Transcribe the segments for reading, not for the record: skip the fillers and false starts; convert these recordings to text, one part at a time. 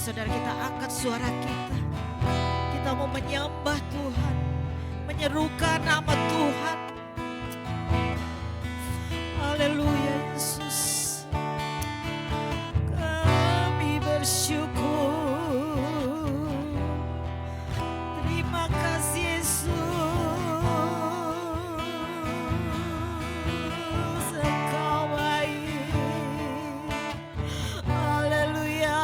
saudara kita angkat suara kita. Kita mau menyembah Tuhan, menyerukan nama Tuhan. Haleluya Yesus. Kami bersyukur. Terima kasih Yesus. Engkau baik. Haleluya.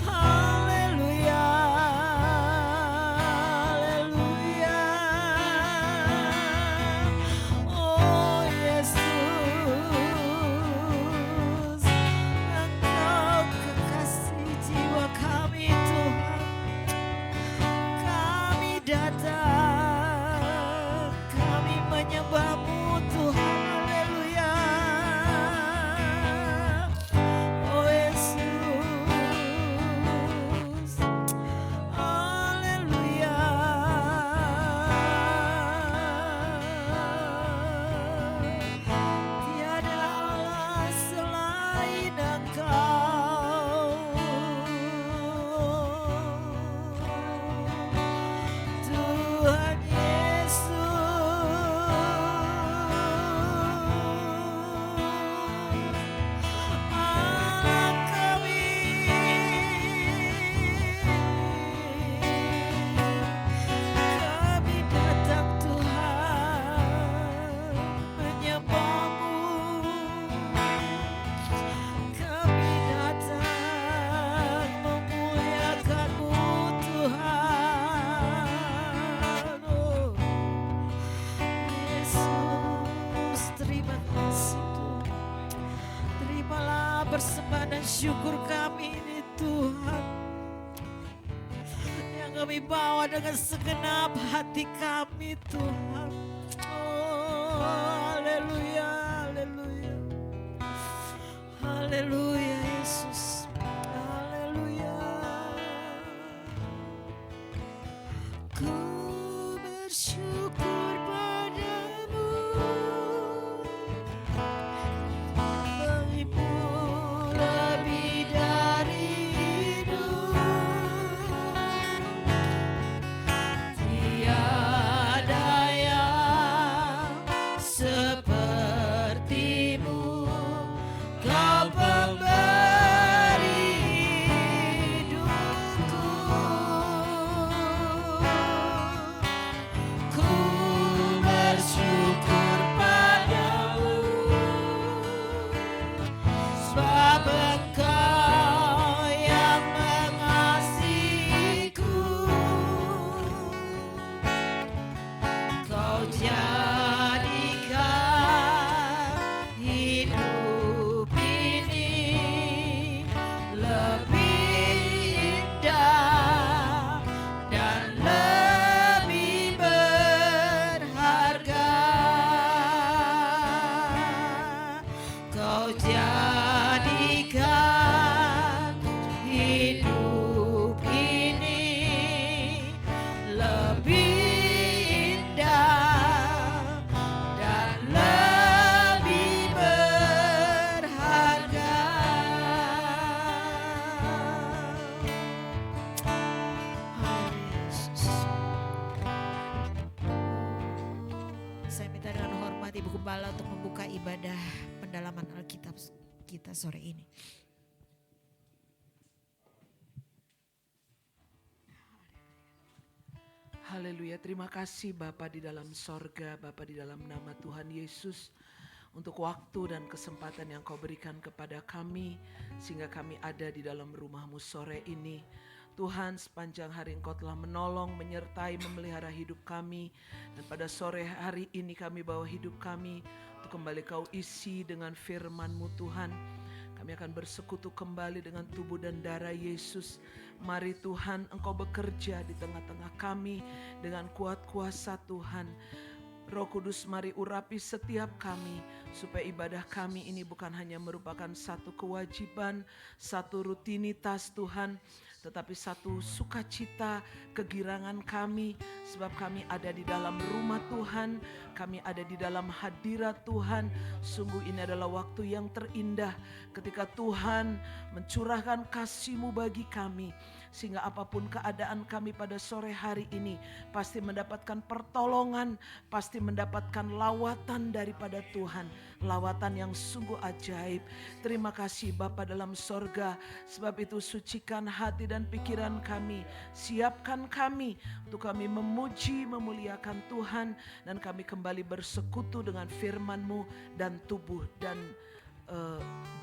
Haleluya. Haleluya. Oh Yesus, Engkau kekasih jiwa kami Tuhan. Kami datang, kami menyembah-Mu Tuhan. Haleluya. Oh Yesus. Haleluya. Tiada Allah selain Engkau. Tuhan Yesus, Allah kami. Kami datang Tuhan menyembah-Mu. Kami datang memuliakan-Mu Tuhan. Oh Yesus, terima kasih Tuhan. Terimalah persembahan dan syukur kami ini Tuhan, yang kami bawa dengan segenap hati kami Tuhan. Oh haleluya, haleluya. Haleluya Yesus. Haleluya. Ku bersyukur padamu, bagimu lebih dari hidup. Tiada yang sepertimu, Kau pemberi hidupku. Ku bersyukur padamu, sebab Engkau yang mengasihiku. Kau jadikan hidup ini lebih indah dan lebih berharga. Kau jadikan hidup ini lebih indah dan lebih berharga. Haleluya Yesus. Saya minta dengan hormat Ibu Gembala untuk membuka ibadah pendalaman Alkitab kita sore ini. Haleluya, terima kasih Bapa di dalam sorga, Bapa di dalam nama Tuhan Yesus, untuk waktu dan kesempatan yang Kau berikan kepada kami, sehingga kami ada di dalam rumah-Mu sore ini. Tuhan, sepanjang hari Engkau telah menolong, menyertai, memelihara hidup kami. Dan pada sore hari ini kami bawa hidup kami untuk kembali Kau isi dengan firman-Mu Tuhan. Kami akan bersekutu kembali dengan tubuh dan darah Yesus. Mari Tuhan, Engkau bekerja di tengah-tengah kami dengan kuat kuasa Tuhan. Roh Kudus, mari urapi setiap kami, supaya ibadah kami ini bukan hanya merupakan satu kewajiban, satu rutinitas Tuhan, tetapi satu sukacita, kegirangan kami, sebab kami ada di dalam rumah Tuhan, kami ada di dalam hadirat Tuhan. Sungguh ini adalah waktu yang terindah ketika Tuhan mencurahkan kasih-Mu bagi kami, sehingga apapun keadaan kami pada sore hari ini pasti mendapatkan pertolongan, pasti mendapatkan lawatan daripada Tuhan, lawatan yang sungguh ajaib. Terima kasih Bapa dalam sorga, sebab itu sucikan hati dan pikiran kami, siapkan kami untuk kami memuji, memuliakan Tuhan, dan kami kembali bersekutu dengan firman-Mu dan tubuh dan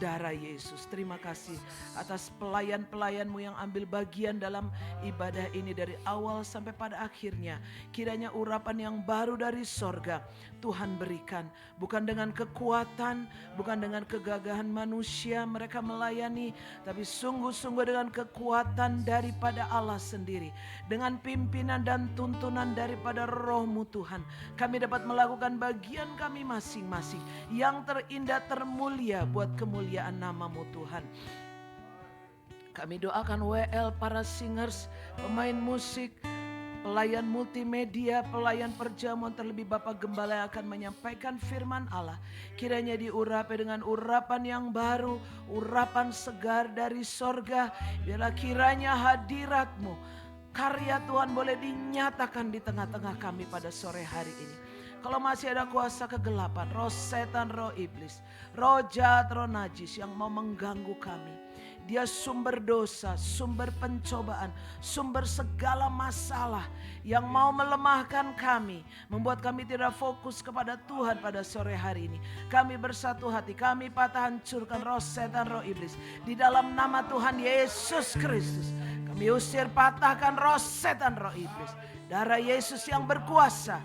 darah Yesus. Terima kasih atas pelayan-pelayan-Mu yang ambil bagian dalam ibadah ini dari awal sampai pada akhirnya. Kiranya urapan yang baru dari sorga Tuhan berikan, bukan dengan kekuatan, bukan dengan kegagahan manusia mereka melayani, tapi sungguh-sungguh dengan kekuatan daripada Allah sendiri, dengan pimpinan dan tuntunan daripada Roh-Mu Tuhan. Kami dapat melakukan bagian kami masing-masing yang terindah, termulia buat kemuliaan nama-Mu Tuhan. Kami doakan WL, para singers, pemain musik, pelayan multimedia, pelayan perjamuan, terlebih Bapak Gembala yang akan menyampaikan firman Allah. Kiranya diurapi dengan urapan yang baru, urapan segar dari sorga. Biarlah kiranya hadirat-Mu, karya Tuhan boleh dinyatakan di tengah-tengah kami pada sore hari ini. Kalau masih ada kuasa kegelapan, roh setan, roh iblis, roh jahat, roh najis yang mau mengganggu kami, dia sumber dosa, sumber pencobaan, sumber segala masalah yang mau melemahkan kami, membuat kami tidak fokus kepada Tuhan pada sore hari ini. Kami bersatu hati, kami patah hancurkan roh setan, roh iblis. Di dalam nama Tuhan Yesus Kristus, kami usir, patahkan roh setan, roh iblis. Darah Yesus yang berkuasa,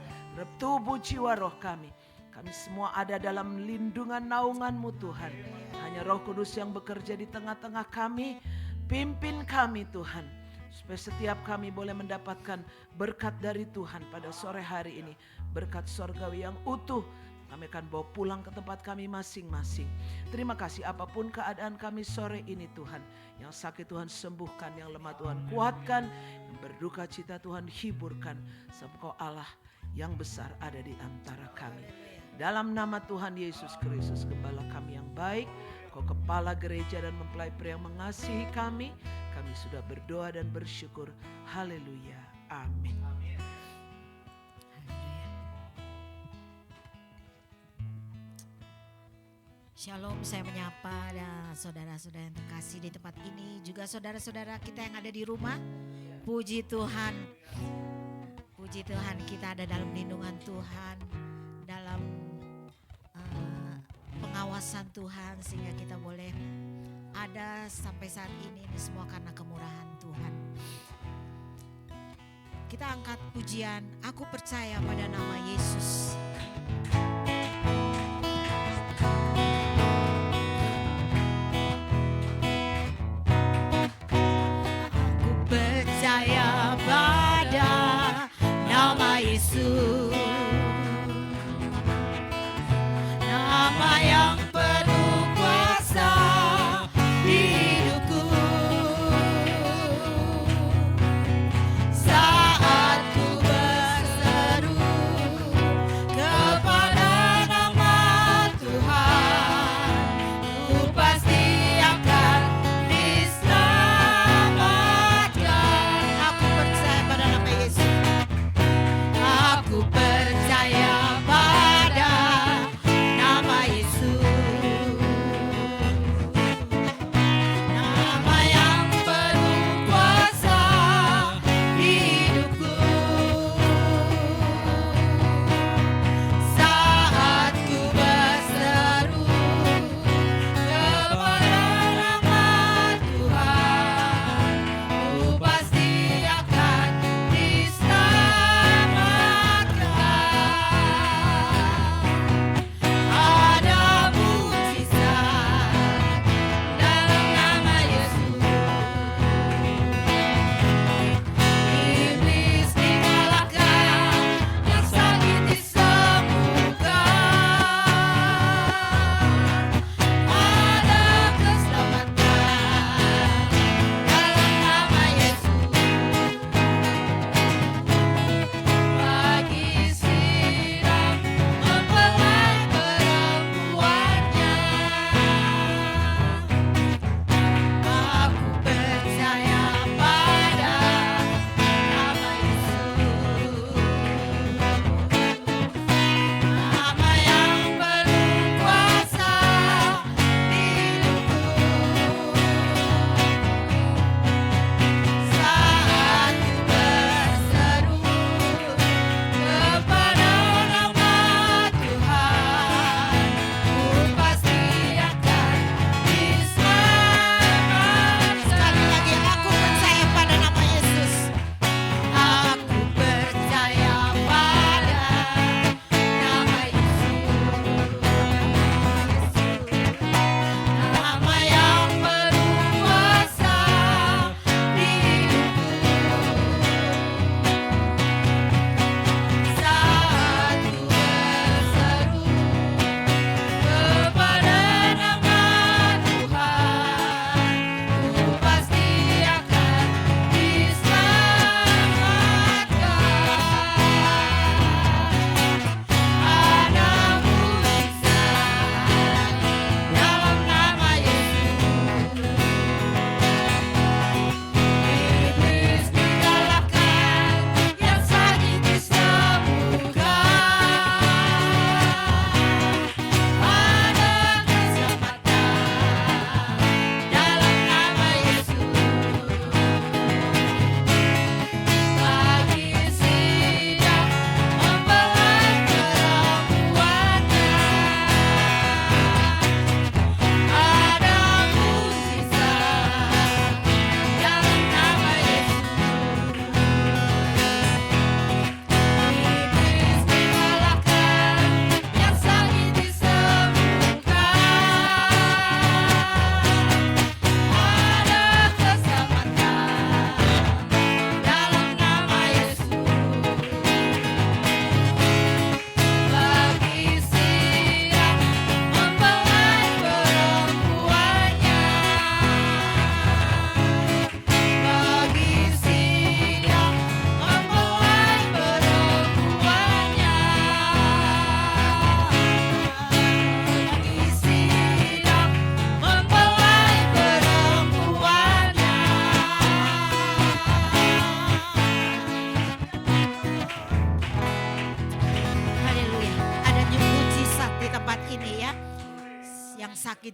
tubuh, jiwa, roh kami. Kami semua ada dalam lindungan naungan-Mu Tuhan. Hanya Roh Kudus yang bekerja di tengah-tengah kami. Pimpin kami Tuhan, supaya setiap kami boleh mendapatkan berkat dari Tuhan pada sore hari ini. Berkat sorgawi yang utuh kami akan bawa pulang ke tempat kami masing-masing. Terima kasih apapun keadaan kami sore ini Tuhan. Yang sakit Tuhan sembuhkan, yang lemah Tuhan kuatkan, yang berduka cita Tuhan hiburkan. Sebab Engkau Allah yang besar ada di antara kami. Dalam nama Tuhan Yesus Kristus, Gembala kami yang baik, Kau kepala gereja dan mempelai pria yang mengasihi kami, kami sudah berdoa dan bersyukur. Haleluya. Amin. Shalom, saya menyapa dan saudara-saudara yang terkasih di tempat ini, juga saudara-saudara kita yang ada di rumah. Puji Tuhan. Puji Tuhan, kita ada dalam lindungan Tuhan, dalam pengawasan Tuhan, sehingga kita boleh ada sampai saat ini semua karena kemurahan Tuhan. Kita angkat pujian, aku percaya pada nama Yesus. Aku percaya pada nama Yesus, nama yang penuh kuasa di hidupku. Saat ku berseru kepada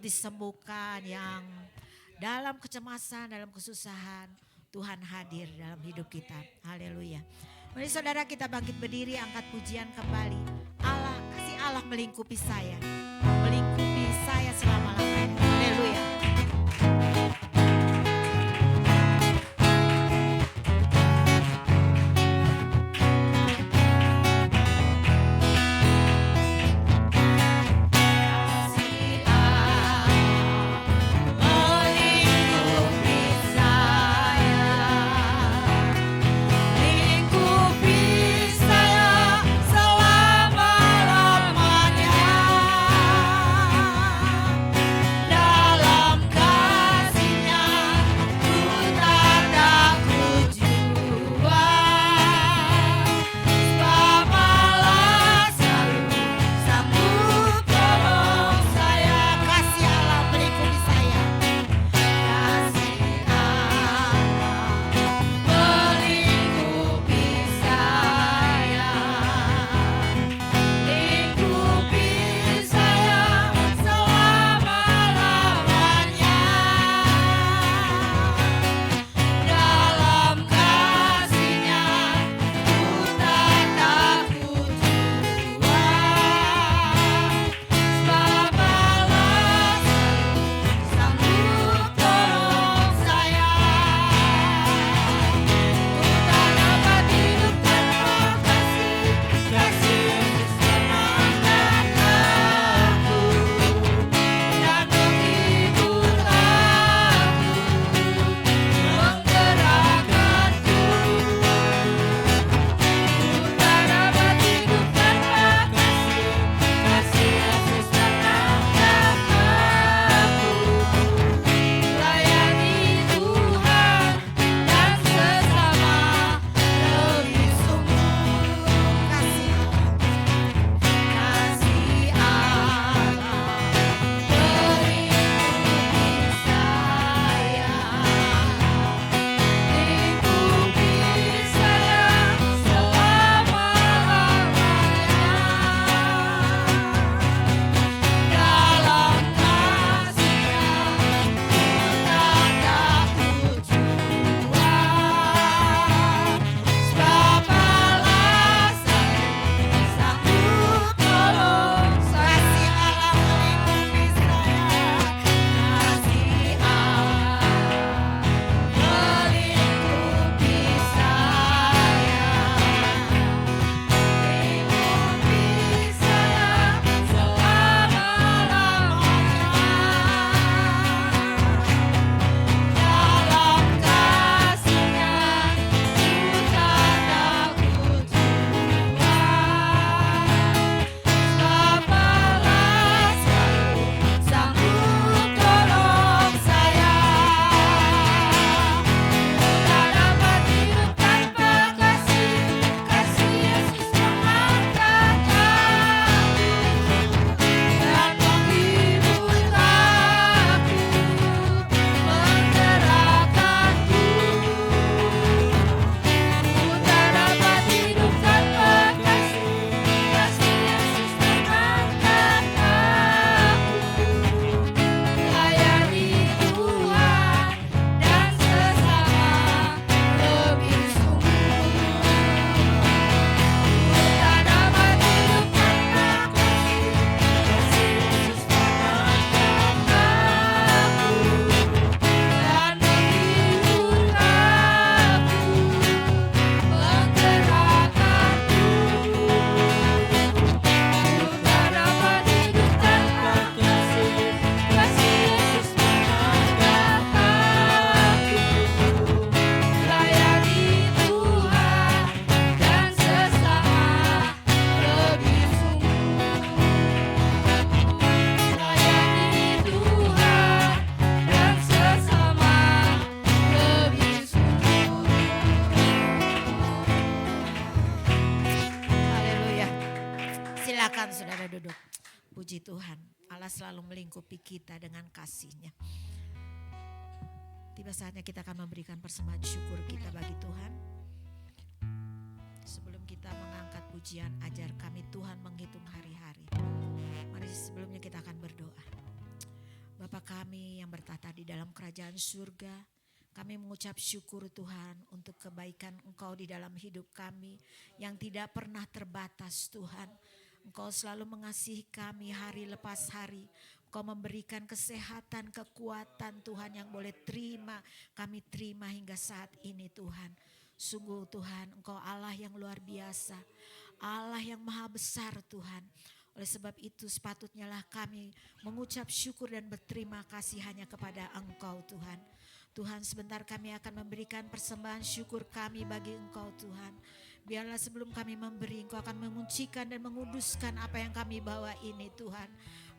disembuhkan, yang dalam kecemasan, dalam kesusahan, Tuhan hadir dalam hidup kita. Haleluya. Mari saudara kita bangkit berdiri, angkat pujian kembali. Allah, kasih Allah melingkupi saya selama-lamanya. Haleluya. Silakan saudara duduk. Puji Tuhan, Allah selalu melingkupi kita dengan kasih-Nya. Tiba saatnya kita akan memberikan persembahan syukur kita bagi Tuhan. Sebelum kita mengangkat pujian, ajar kami Tuhan menghitung hari-hari. Mari sebelumnya kita akan berdoa. Bapa kami yang bertata di dalam kerajaan surga, kami mengucap syukur Tuhan untuk kebaikan Engkau di dalam hidup kami yang tidak pernah terbatas Tuhan. Engkau selalu mengasihi kami hari lepas hari. Engkau memberikan kesehatan, kekuatan Tuhan yang boleh kami terima hingga saat ini Tuhan. Sungguh Tuhan, Engkau Allah yang luar biasa, Allah yang maha besar Tuhan. Oleh sebab itu sepatutnya lah kami mengucap syukur dan berterima kasih hanya kepada Engkau Tuhan. Tuhan, sebentar kami akan memberikan persembahan syukur kami bagi Engkau Tuhan. Biarlah sebelum kami memberi, Engkau akan menguncikan dan menguduskan apa yang kami bawa ini Tuhan.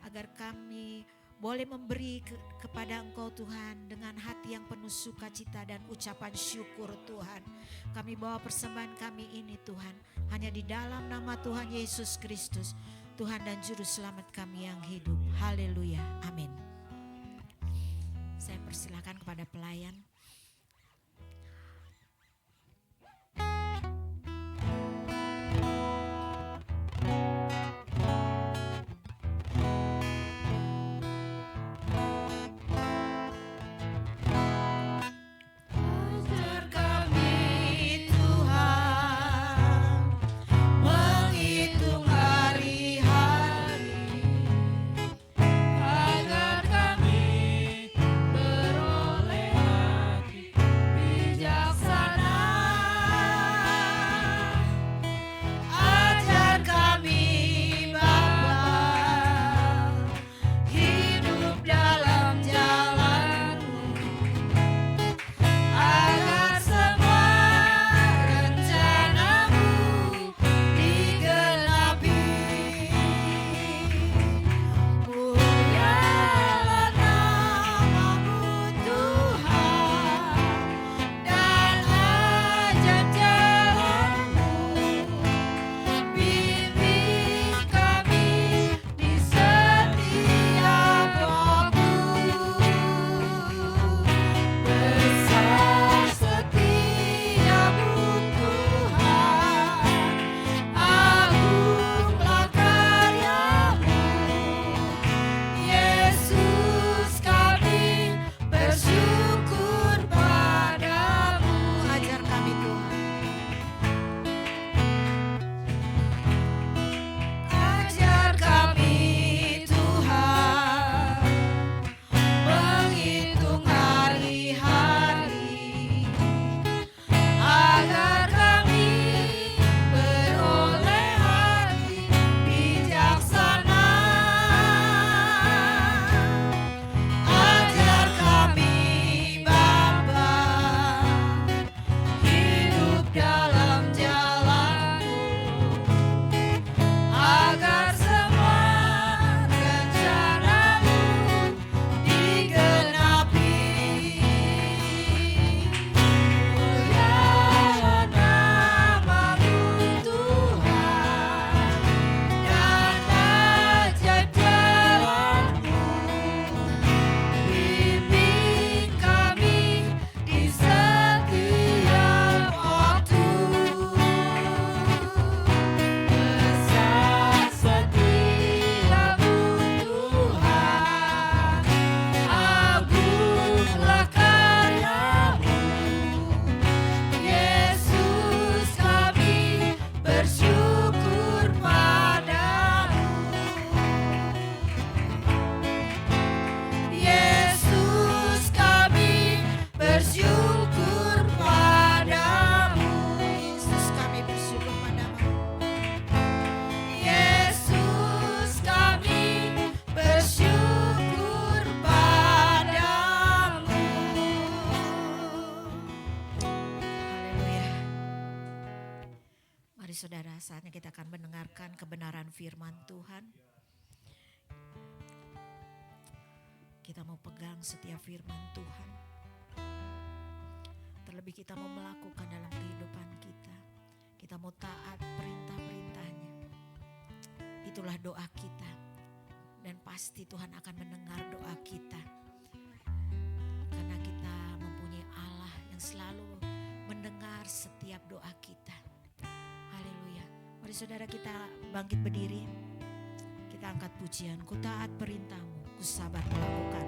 Agar kami boleh memberi kepada Engkau Tuhan dengan hati yang penuh sukacita dan ucapan syukur Tuhan. Kami bawa persembahan kami ini Tuhan hanya di dalam nama Tuhan Yesus Kristus, Tuhan dan Juru Selamat kami yang hidup. Haleluya, amin. Saya persilakan kepada pelayan. Saudara, saatnya kita akan mendengarkan kebenaran firman Tuhan. Kita mau pegang setiap firman Tuhan. Terlebih kita mau melakukan dalam kehidupan kita. Kita mau taat perintah-perintahnya. Itulah doa kita. Dan pasti Tuhan akan mendengar doa kita. Karena kita mempunyai Allah yang selalu mendengar setiap doa kita. Haleluya. Mari saudara kita bangkit berdiri. Kita angkat pujian. Ku taat perintahmu, ku ku sabar melakukan.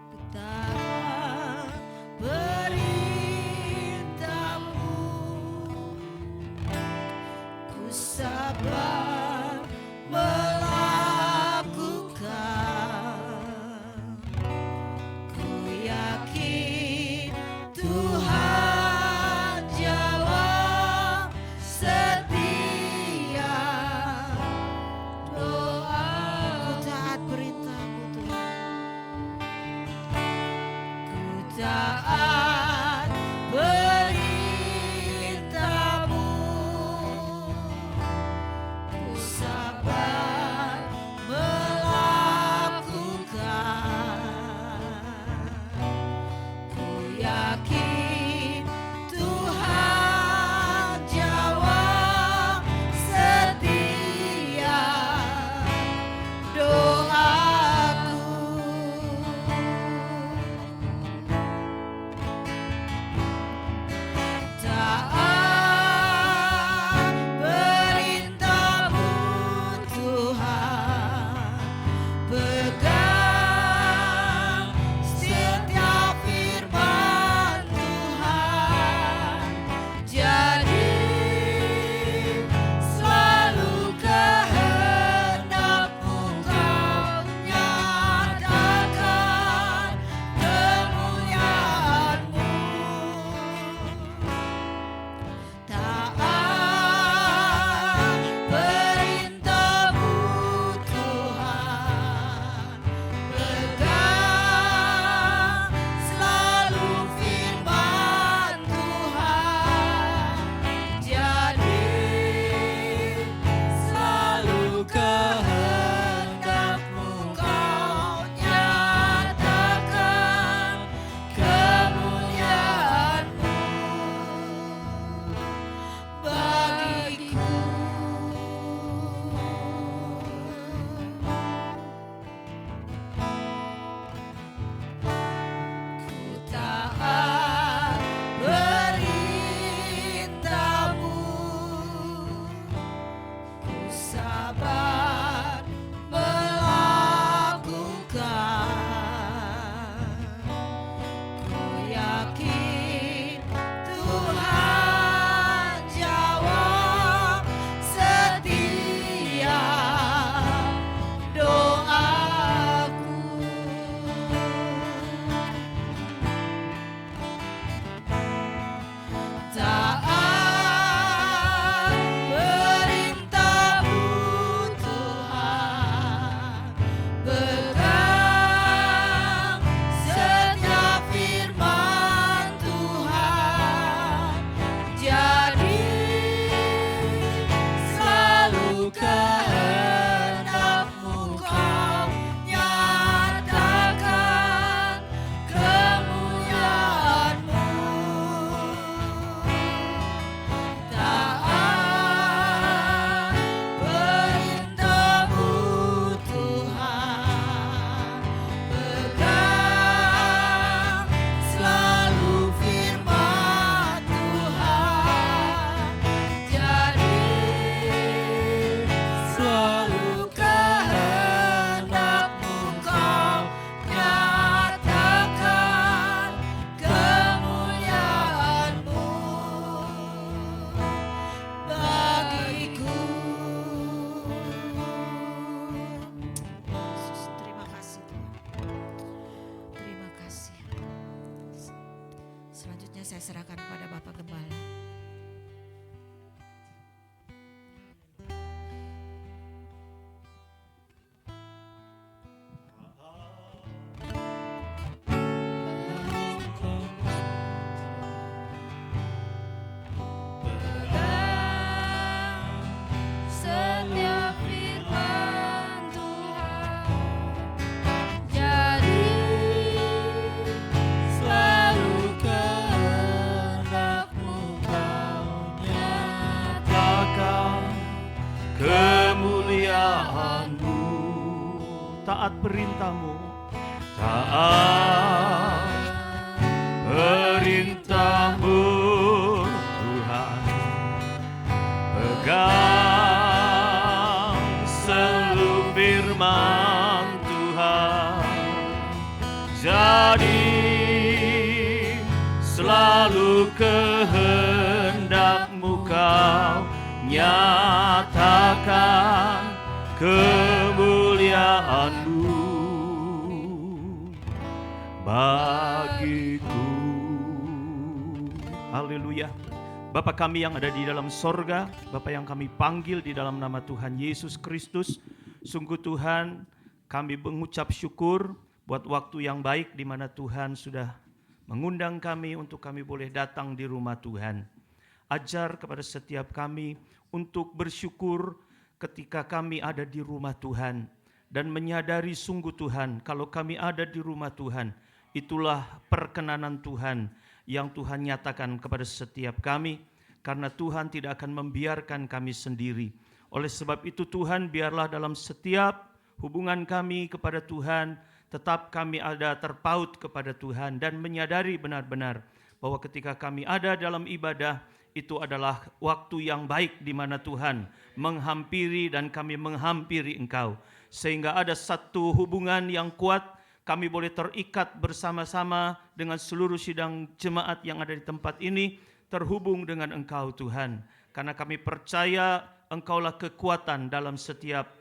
Ku taat perintahmu, ku sabar melakukan. Ku yakin Tuhan jawab setia doa. Ku taat perintahmu Tuhan, ku taat perintahmu, ku sabar melakukan. Ku yakin Tuhan jawab setia doaku. Taat perintahmu Tuhan, pegang setiap firman Tuhan, jadi selalu kehendakmu Kau nyatakan kemuliaan-Mu. Taat perintahmu Tuhan, pegang selalu firman Tuhan, jadi selalu kehendakmu Kau nyatakan kemuliaan-Mu bagiku. Ku taat perintahmu, ku sabar melakukan. Ku yakin Tuhan jawab setia doaku. Taat perintahmu Tuhan, pegang setiap firman Tuhan, jadi selalu kehendakmu Kau nyatakan kemuliaan-Mu. Taat perintahmu Tuhan, pegang selalu firman Tuhan, jadi selalu kehendakmu Kau nyatakan kemuliaan-Mu bagiku. Yesus, terima kasih Tuhan. Terima kasih. Selanjutnya saya serahkan kepada Bapak Gembala. Setiap firman Tuhan, jadi selalu kehendakmu Kau nyatakan kemuliaan-Mu. Taat perintah-Mu, taat perintah-Mu Tuhan, pegang seluruh firman selalu kehendak-Mu Kau nyatakan kemuliaan-Mu bagiku. Haleluya. Bapa kami yang ada di dalam sorga, Bapa yang kami panggil di dalam nama Tuhan Yesus Kristus, sungguh Tuhan kami mengucap syukur buat waktu yang baik di mana Tuhan sudah mengundang kami untuk kami boleh datang di rumah Tuhan. Ajar kepada setiap kami untuk bersyukur ketika kami ada di rumah Tuhan dan menyadari sungguh Tuhan kalau kami ada di rumah Tuhan, itulah perkenanan Tuhan yang Tuhan nyatakan kepada setiap kami, karena Tuhan tidak akan membiarkan kami sendiri. Oleh sebab itu Tuhan, biarlah dalam setiap hubungan kami kepada Tuhan, tetap kami ada terpaut kepada Tuhan dan menyadari benar-benar bahwa ketika kami ada dalam ibadah, itu adalah waktu yang baik di mana Tuhan menghampiri dan kami menghampiri Engkau. Sehingga ada satu hubungan yang kuat, kami boleh terikat bersama-sama dengan seluruh sidang jemaat yang ada di tempat ini, terhubung dengan Engkau Tuhan. Karena kami percaya Engkaulah kekuatan dalam setiap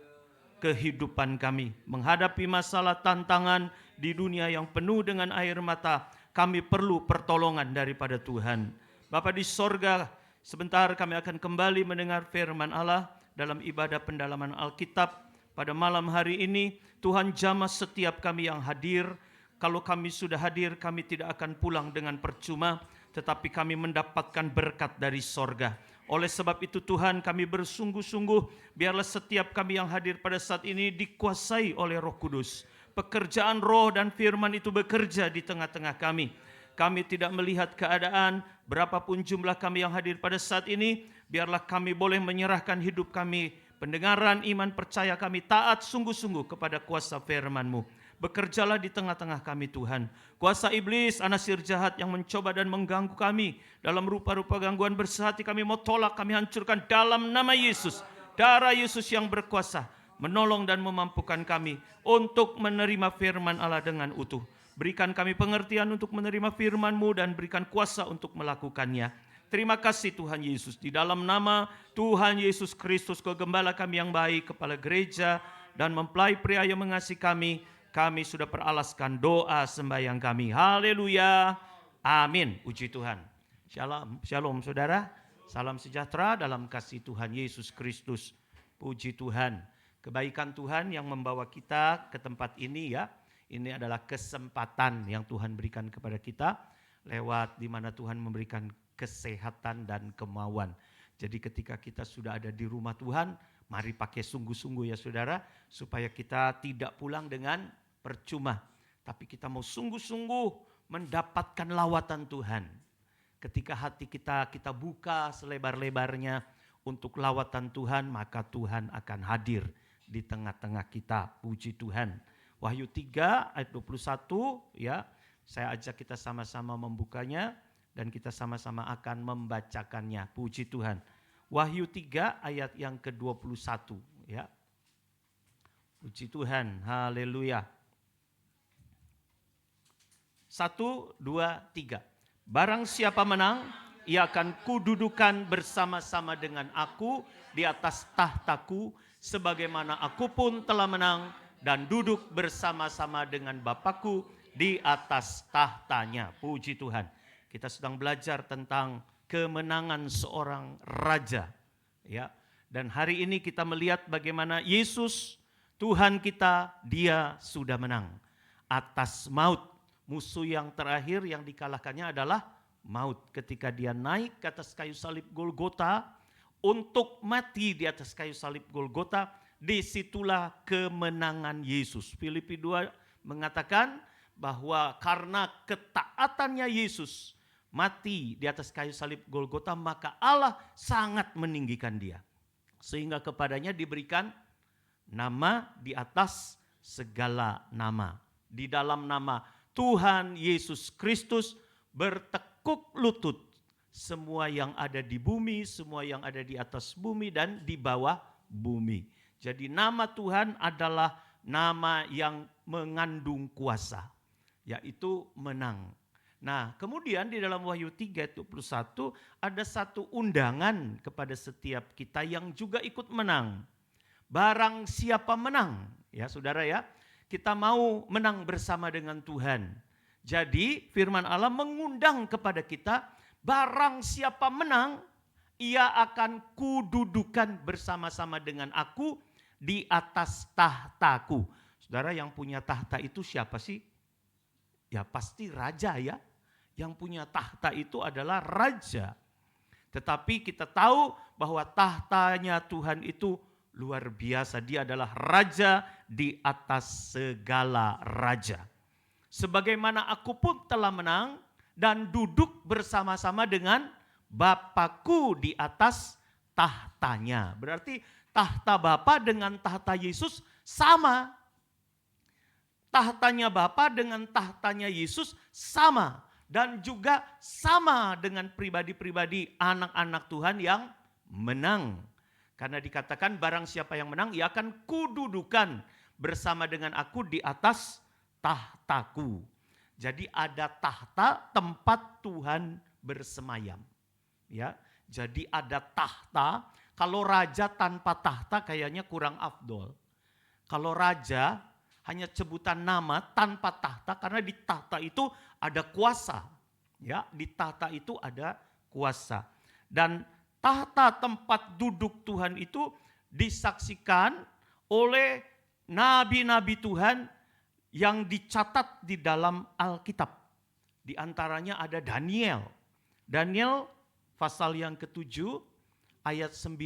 kehidupan kami. Menghadapi masalah tantangan di dunia yang penuh dengan air mata, kami perlu pertolongan daripada Tuhan. Bapa di sorga, sebentar kami akan kembali mendengar firman Allah dalam ibadah pendalaman Alkitab. Pada malam hari ini, Tuhan jamah setiap kami yang hadir. Kalau kami sudah hadir, kami tidak akan pulang dengan percuma, tetapi kami mendapatkan berkat dari sorga. Oleh sebab itu Tuhan, kami bersungguh-sungguh, biarlah setiap kami yang hadir pada saat ini dikuasai oleh Roh Kudus. Pekerjaan roh dan firman itu bekerja di tengah-tengah kami. Kami tidak melihat keadaan, berapapun jumlah kami yang hadir pada saat ini, biarlah kami boleh menyerahkan hidup kami, pendengaran, iman, percaya kami taat sungguh-sungguh kepada kuasa firman-Mu. Bekerjalah di tengah-tengah kami Tuhan. Kuasa iblis, anasir jahat yang mencoba dan mengganggu kami dalam rupa-rupa gangguan bersehati, kami mau tolak, kami hancurkan dalam nama Yesus. Darah Yesus yang berkuasa menolong dan memampukan kami untuk menerima firman Allah dengan utuh. Berikan kami pengertian untuk menerima firman-Mu dan berikan kuasa untuk melakukannya. Terima kasih Tuhan Yesus. Di dalam nama Tuhan Yesus Kristus, Kau Gembala kami yang baik, Kepala Gereja dan mempelai pria yang mengasihi kami sudah peralaskan doa sembahyang kami. Haleluya. Amin. Puji Tuhan. Shalom, shalom saudara. Salam sejahtera dalam kasih Tuhan Yesus Kristus. Puji Tuhan. Kebaikan Tuhan yang membawa kita ke tempat ini ya. Ini adalah kesempatan yang Tuhan berikan kepada kita lewat di mana Tuhan memberikan kesehatan dan kemauan. Jadi ketika kita sudah ada di rumah Tuhan, mari pakai sungguh-sungguh ya saudara, supaya kita tidak pulang dengan percuma. Tapi kita mau sungguh-sungguh mendapatkan lawatan Tuhan. Ketika hati kita buka selebar-lebarnya untuk lawatan Tuhan, maka Tuhan akan hadir di tengah-tengah kita. Puji Tuhan. Wahyu 3 ayat 21 ya. Saya ajak kita sama-sama membukanya dan kita sama-sama akan membacakannya. Puji Tuhan. Wahyu 3 ayat yang ke-21 ya. Puji Tuhan. Haleluya. 1, 2, 3. Barang siapa menang, ia akan kududukan bersama-sama dengan aku di atas tahtaku, sebagaimana aku pun telah menang dan duduk bersama-sama dengan Bapakku di atas tahtanya. Puji Tuhan. Kita sedang belajar tentang kemenangan seorang raja. Ya. Dan hari ini kita melihat bagaimana Yesus, Tuhan kita, Dia sudah menang atas maut. Musuh yang terakhir yang dikalahkannya adalah maut. Ketika Dia naik ke atas kayu salib Golgota untuk mati di atas kayu salib Golgota, disitulah kemenangan Yesus. Filipi 2 mengatakan bahwa karena ketaatannya Yesus mati di atas kayu salib Golgota, maka Allah sangat meninggikan Dia. Sehingga kepadanya diberikan nama di atas segala nama. Di dalam nama Tuhan Yesus Kristus bertekuk lutut semua yang ada di bumi, semua yang ada di atas bumi dan di bawah bumi. Jadi nama Tuhan adalah nama yang mengandung kuasa. yaitu menang. Nah, kemudian di dalam Wahyu 3:21 ada satu undangan kepada setiap kita yang juga ikut menang. Barang siapa menang, ya saudara ya, kita mau menang bersama dengan Tuhan. Jadi firman Allah mengundang kepada kita, barang siapa menang, ia akan kududukan bersama-sama dengan aku di atas tahtaku. Saudara, yang punya tahta itu siapa sih? Ya pasti raja ya. Yang punya tahta itu adalah raja. Tetapi kita tahu bahwa tahtanya Tuhan itu luar biasa. Dia adalah raja di atas segala raja. Sebagaimana aku pun telah menang dan duduk bersama-sama dengan Bapakku di atas tahtanya. Berarti tahta Bapa dengan tahta Yesus sama. Tahtanya Bapa dengan tahtanya Yesus sama. Dan juga sama dengan pribadi-pribadi anak-anak Tuhan yang menang. Karena dikatakan barang siapa yang menang, ia akan kududukan bersama dengan aku di atas tahtaku. Jadi ada tahta tempat Tuhan bersemayam. Ya, jadi ada tahta. Kalau raja tanpa tahta kayaknya kurang afdol. Kalau raja hanya sebutan nama tanpa tahta, karena di tahta itu ada kuasa. Ya, di tahta itu ada kuasa. Dan tahta tempat duduk Tuhan itu disaksikan oleh nabi-nabi Tuhan yang dicatat di dalam Alkitab. Di antaranya ada Daniel. Daniel pasal yang ke-7 ayat 9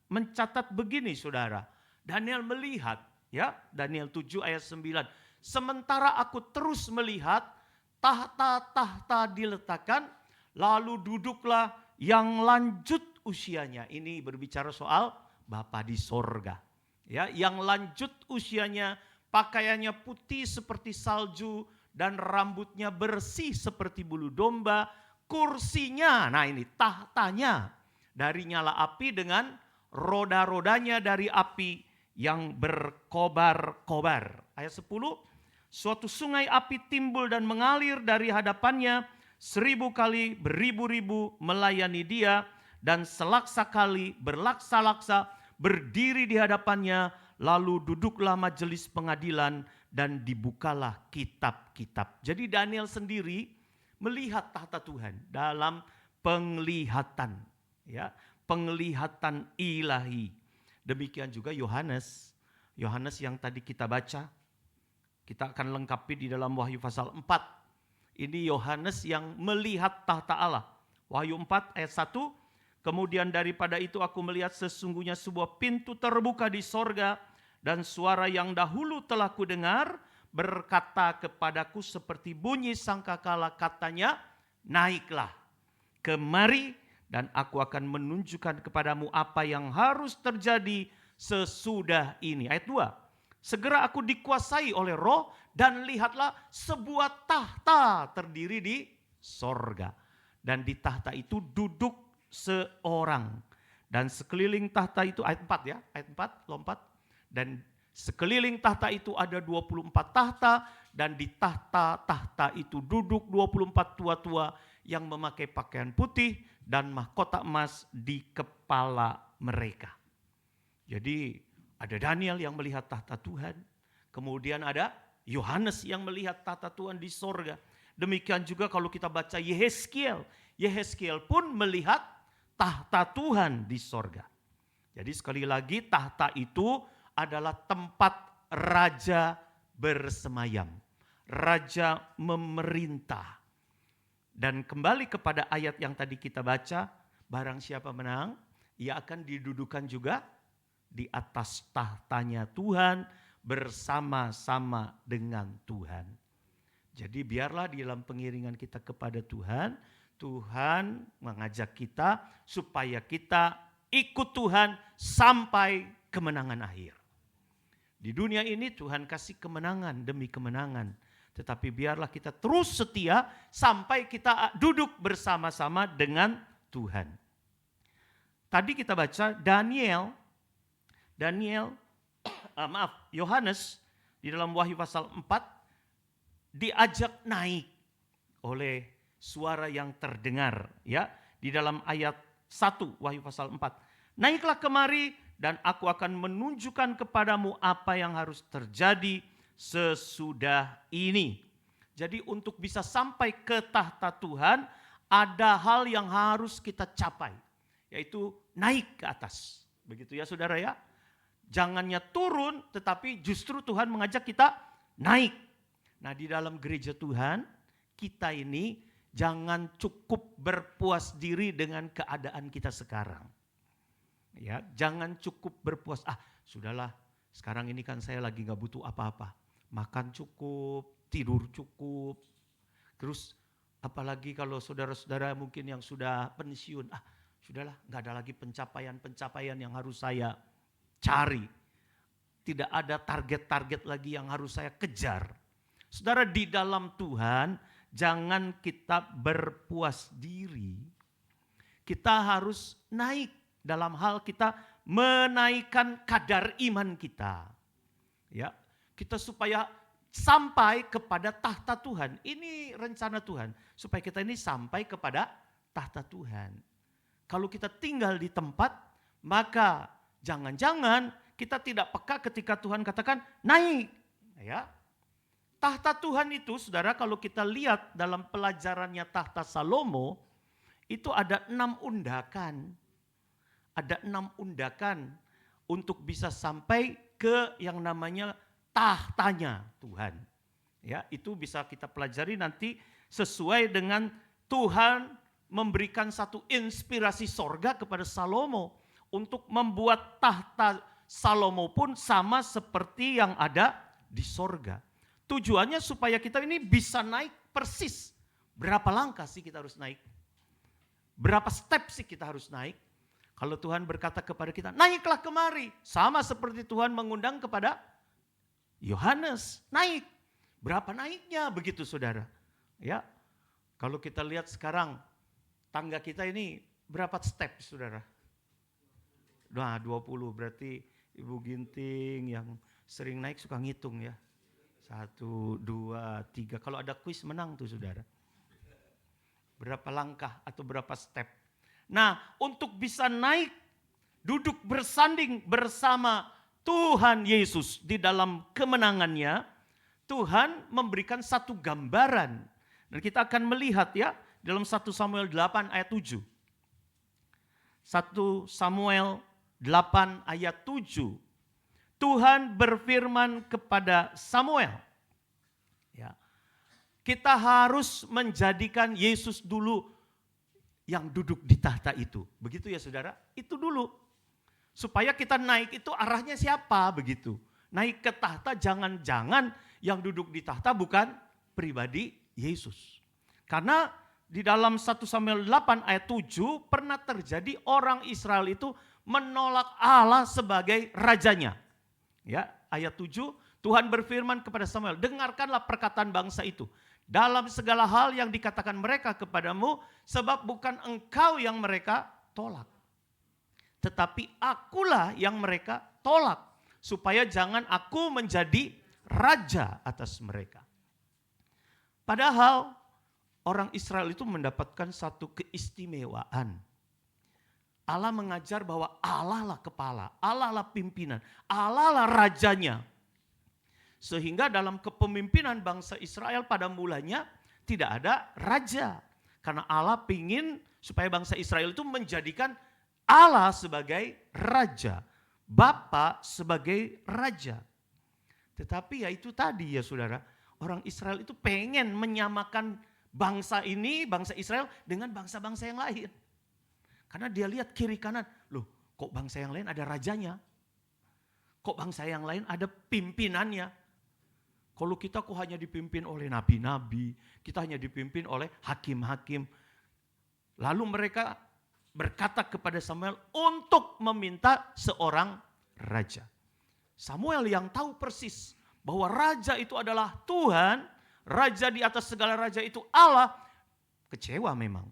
mencatat begini saudara. Daniel melihat, ya, Daniel 7 ayat 9. Sementara aku terus melihat tahta-tahta diletakkan, lalu duduklah yang lanjut usianya. Ini berbicara soal Bapa di sorga. Ya, yang lanjut usianya, pakaiannya putih seperti salju dan rambutnya bersih seperti bulu domba. Kursinya, nah ini tahtanya dari nyala api dengan roda-rodanya dari api yang berkobar-kobar. Ayat 10, suatu sungai api timbul dan mengalir dari hadapannya, 1000 kali beribu-ribu melayani dia, dan selaksa kali berlaksa-laksa berdiri di hadapannya, lalu duduklah majelis pengadilan dan dibukalah kitab-kitab. Jadi Daniel sendiri melihat tahta Tuhan dalam penglihatan, ya, penglihatan ilahi. Demikian juga Yohanes. Yohanes yang tadi kita baca, kita akan lengkapi di dalam Wahyu pasal 4. Ini Yohanes yang melihat tahta Allah. Wahyu 4 ayat 1. Kemudian daripada itu aku melihat sesungguhnya sebuah pintu terbuka di sorga, dan suara yang dahulu telah kudengar berkata kepadaku seperti bunyi sangkakala, katanya, naiklah kemari dan aku akan menunjukkan kepadamu apa yang harus terjadi sesudah ini. Ayat 2. Segera aku dikuasai oleh Roh dan lihatlah sebuah tahta terdiri di sorga. Dan di tahta itu duduk seorang. Dan sekeliling tahta itu, ayat 4 ya, ayat 4 lompat. Dan sekeliling tahta itu ada 24 tahta, dan di tahta-tahta itu duduk 24 tua-tua yang memakai pakaian putih dan mahkota emas di kepala mereka. Jadi ada Daniel yang melihat tahta Tuhan, kemudian ada Yohanes yang melihat tahta Tuhan di sorga. Demikian juga kalau kita baca Yehezkiel, Yehezkiel pun melihat tahta Tuhan di sorga. Jadi sekali lagi tahta itu adalah tempat raja bersemayam, raja memerintah. Dan kembali kepada ayat yang tadi kita baca, barang siapa menang, ia akan didudukan juga di atas tahtanya Tuhan bersama-sama dengan Tuhan. Jadi biarlah di dalam pengiringan kita kepada Tuhan, Tuhan mengajak kita supaya kita ikut Tuhan sampai kemenangan akhir. Di dunia ini Tuhan kasih kemenangan demi kemenangan. Tetapi biarlah kita terus setia sampai kita duduk bersama-sama dengan Tuhan. Tadi kita baca Yohanes di dalam Wahyu pasal 4 diajak naik oleh suara yang terdengar, ya. Di dalam ayat 1 Wahyu pasal 4. Naiklah kemari dan aku akan menunjukkan kepadamu apa yang harus terjadi sesudah ini. Jadi untuk bisa sampai ke tahta Tuhan, ada hal yang harus kita capai, yaitu naik ke atas. Begitu ya saudara ya. Jangannya turun, tetapi justru Tuhan mengajak kita naik. Nah di dalam gereja Tuhan, kita ini jangan cukup berpuas diri dengan keadaan kita sekarang. Ya, jangan cukup berpuas, sudahlah sekarang ini kan saya lagi gak butuh apa-apa. Makan cukup, tidur cukup. Terus apalagi kalau saudara-saudara mungkin yang sudah pensiun, sudahlah gak ada lagi pencapaian-pencapaian yang harus saya cari. Tidak ada target-target lagi yang harus saya kejar. Saudara, di dalam Tuhan jangan kita berpuas diri. Kita harus naik dalam hal kita menaikkan kadar iman kita. Ya, kita supaya sampai kepada tahta Tuhan. Ini rencana Tuhan, supaya kita ini sampai kepada tahta Tuhan. Kalau kita tinggal di tempat, maka jangan-jangan kita tidak peka ketika Tuhan katakan naik. Ya. Tahta Tuhan itu, saudara, kalau kita lihat dalam pelajarannya tahta Salomo, itu ada 6 undakan. Ada 6 undakan untuk bisa sampai ke yang namanya tahtanya Tuhan. Ya, itu bisa kita pelajari nanti sesuai dengan Tuhan memberikan satu inspirasi sorga kepada Salomo untuk membuat tahta Salomo pun sama seperti yang ada di sorga. Tujuannya supaya kita ini bisa naik persis. Berapa langkah sih kita harus naik? Berapa step sih kita harus naik? Kalau Tuhan berkata kepada kita, naiklah kemari. Sama seperti Tuhan mengundang kepada Yohanes, naik. Berapa naiknya begitu saudara? Ya, kalau kita lihat sekarang tangga kita ini berapa step saudara? Nah 20, berarti Ibu Ginting yang sering naik suka ngitung ya. 1, 2, 3, kalau ada kuis menang tuh saudara. Berapa langkah atau berapa step. Nah untuk bisa naik, duduk bersanding bersama Tuhan Yesus di dalam kemenangannya, Tuhan memberikan satu gambaran. Dan kita akan melihat ya dalam 1 Samuel 8 ayat 7. 1 Samuel 8 ayat 7. Tuhan berfirman kepada Samuel. Ya, kita harus menjadikan Yesus dulu yang duduk di tahta itu. Begitu ya saudara, itu dulu. Supaya kita naik itu arahnya siapa begitu. Naik ke tahta, jangan-jangan yang duduk di tahta bukan pribadi Yesus. Karena di dalam 1 Samuel 8 ayat 7 pernah terjadi orang Israel itu menolak Allah sebagai rajanya. Ya, ayat 7, Tuhan berfirman kepada Samuel, dengarkanlah perkataan bangsa itu. Dalam segala hal yang dikatakan mereka kepadamu, sebab bukan engkau yang mereka tolak. Tetapi akulah yang mereka tolak, supaya jangan aku menjadi raja atas mereka. Padahal orang Israel itu mendapatkan satu keistimewaan. Allah mengajar bahwa Allah lah kepala, Allah lah pimpinan, Allah lah rajanya. Sehingga dalam kepemimpinan bangsa Israel pada mulanya tidak ada raja. Karena Allah ingin supaya bangsa Israel itu menjadikan Allah sebagai raja, Bapa sebagai raja. Tetapi ya itu tadi ya saudara, orang Israel itu pengen menyamakan bangsa ini, bangsa Israel dengan bangsa-bangsa yang lain. Karena dia lihat kiri kanan, loh kok bangsa yang lain ada rajanya? Kok bangsa yang lain ada pimpinannya? Kalau kita kok hanya dipimpin oleh nabi-nabi, kita hanya dipimpin oleh hakim-hakim. Lalu mereka berkata kepada Samuel untuk meminta seorang raja. Samuel yang tahu persis bahwa raja itu adalah Tuhan, raja di atas segala raja itu Allah, kecewa memang.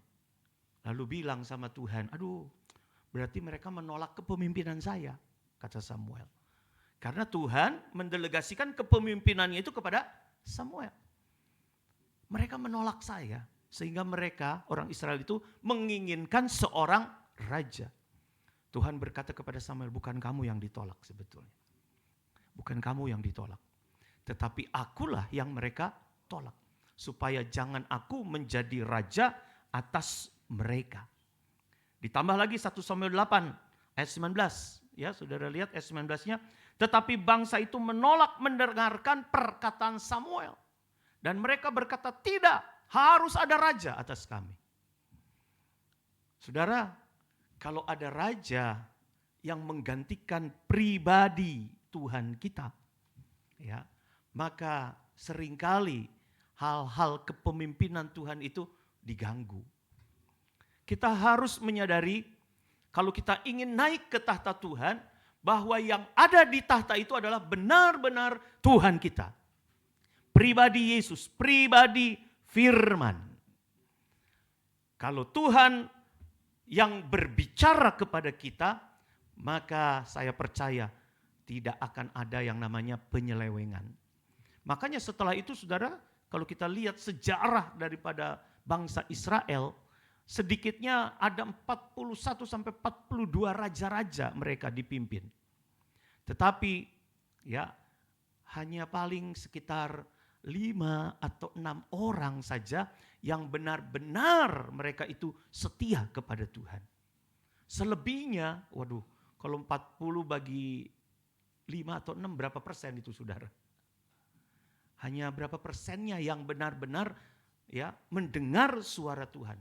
Lalu bilang sama Tuhan, aduh berarti mereka menolak kepemimpinan saya, kata Samuel. Karena Tuhan mendelegasikan kepemimpinannya itu kepada Samuel. Mereka menolak saya. Sehingga mereka, orang Israel itu menginginkan seorang raja. Tuhan berkata kepada Samuel, bukan kamu yang ditolak sebetulnya. Bukan kamu yang ditolak. Tetapi akulah yang mereka tolak. Supaya jangan aku menjadi raja atas mereka. Ditambah lagi 1 Samuel 8 ayat 19. Ya, saudara lihat ayat 19-nya. Tetapi bangsa itu menolak mendengarkan perkataan Samuel. Dan mereka berkata, tidak, harus ada raja atas kami. Saudara, kalau ada raja yang menggantikan pribadi Tuhan kita, ya, maka seringkali hal-hal kepemimpinan Tuhan itu diganggu. Kita harus menyadari kalau kita ingin naik ke tahta Tuhan, bahwa yang ada di tahta itu adalah benar-benar Tuhan kita. Pribadi Yesus, pribadi firman. Kalau Tuhan yang berbicara kepada kita, maka saya percaya tidak akan ada yang namanya penyelewengan. Makanya setelah itu saudara, kalau kita lihat sejarah daripada bangsa Israel, sedikitnya ada 41 sampai 42 raja-raja mereka dipimpin. Tetapi ya hanya paling sekitar 5 atau 6 orang saja yang benar-benar mereka itu setia kepada Tuhan. Selebihnya, waduh, kalau 40 bagi 5 atau 6 berapa persen itu saudara? Hanya berapa persennya yang benar-benar ya mendengar suara Tuhan.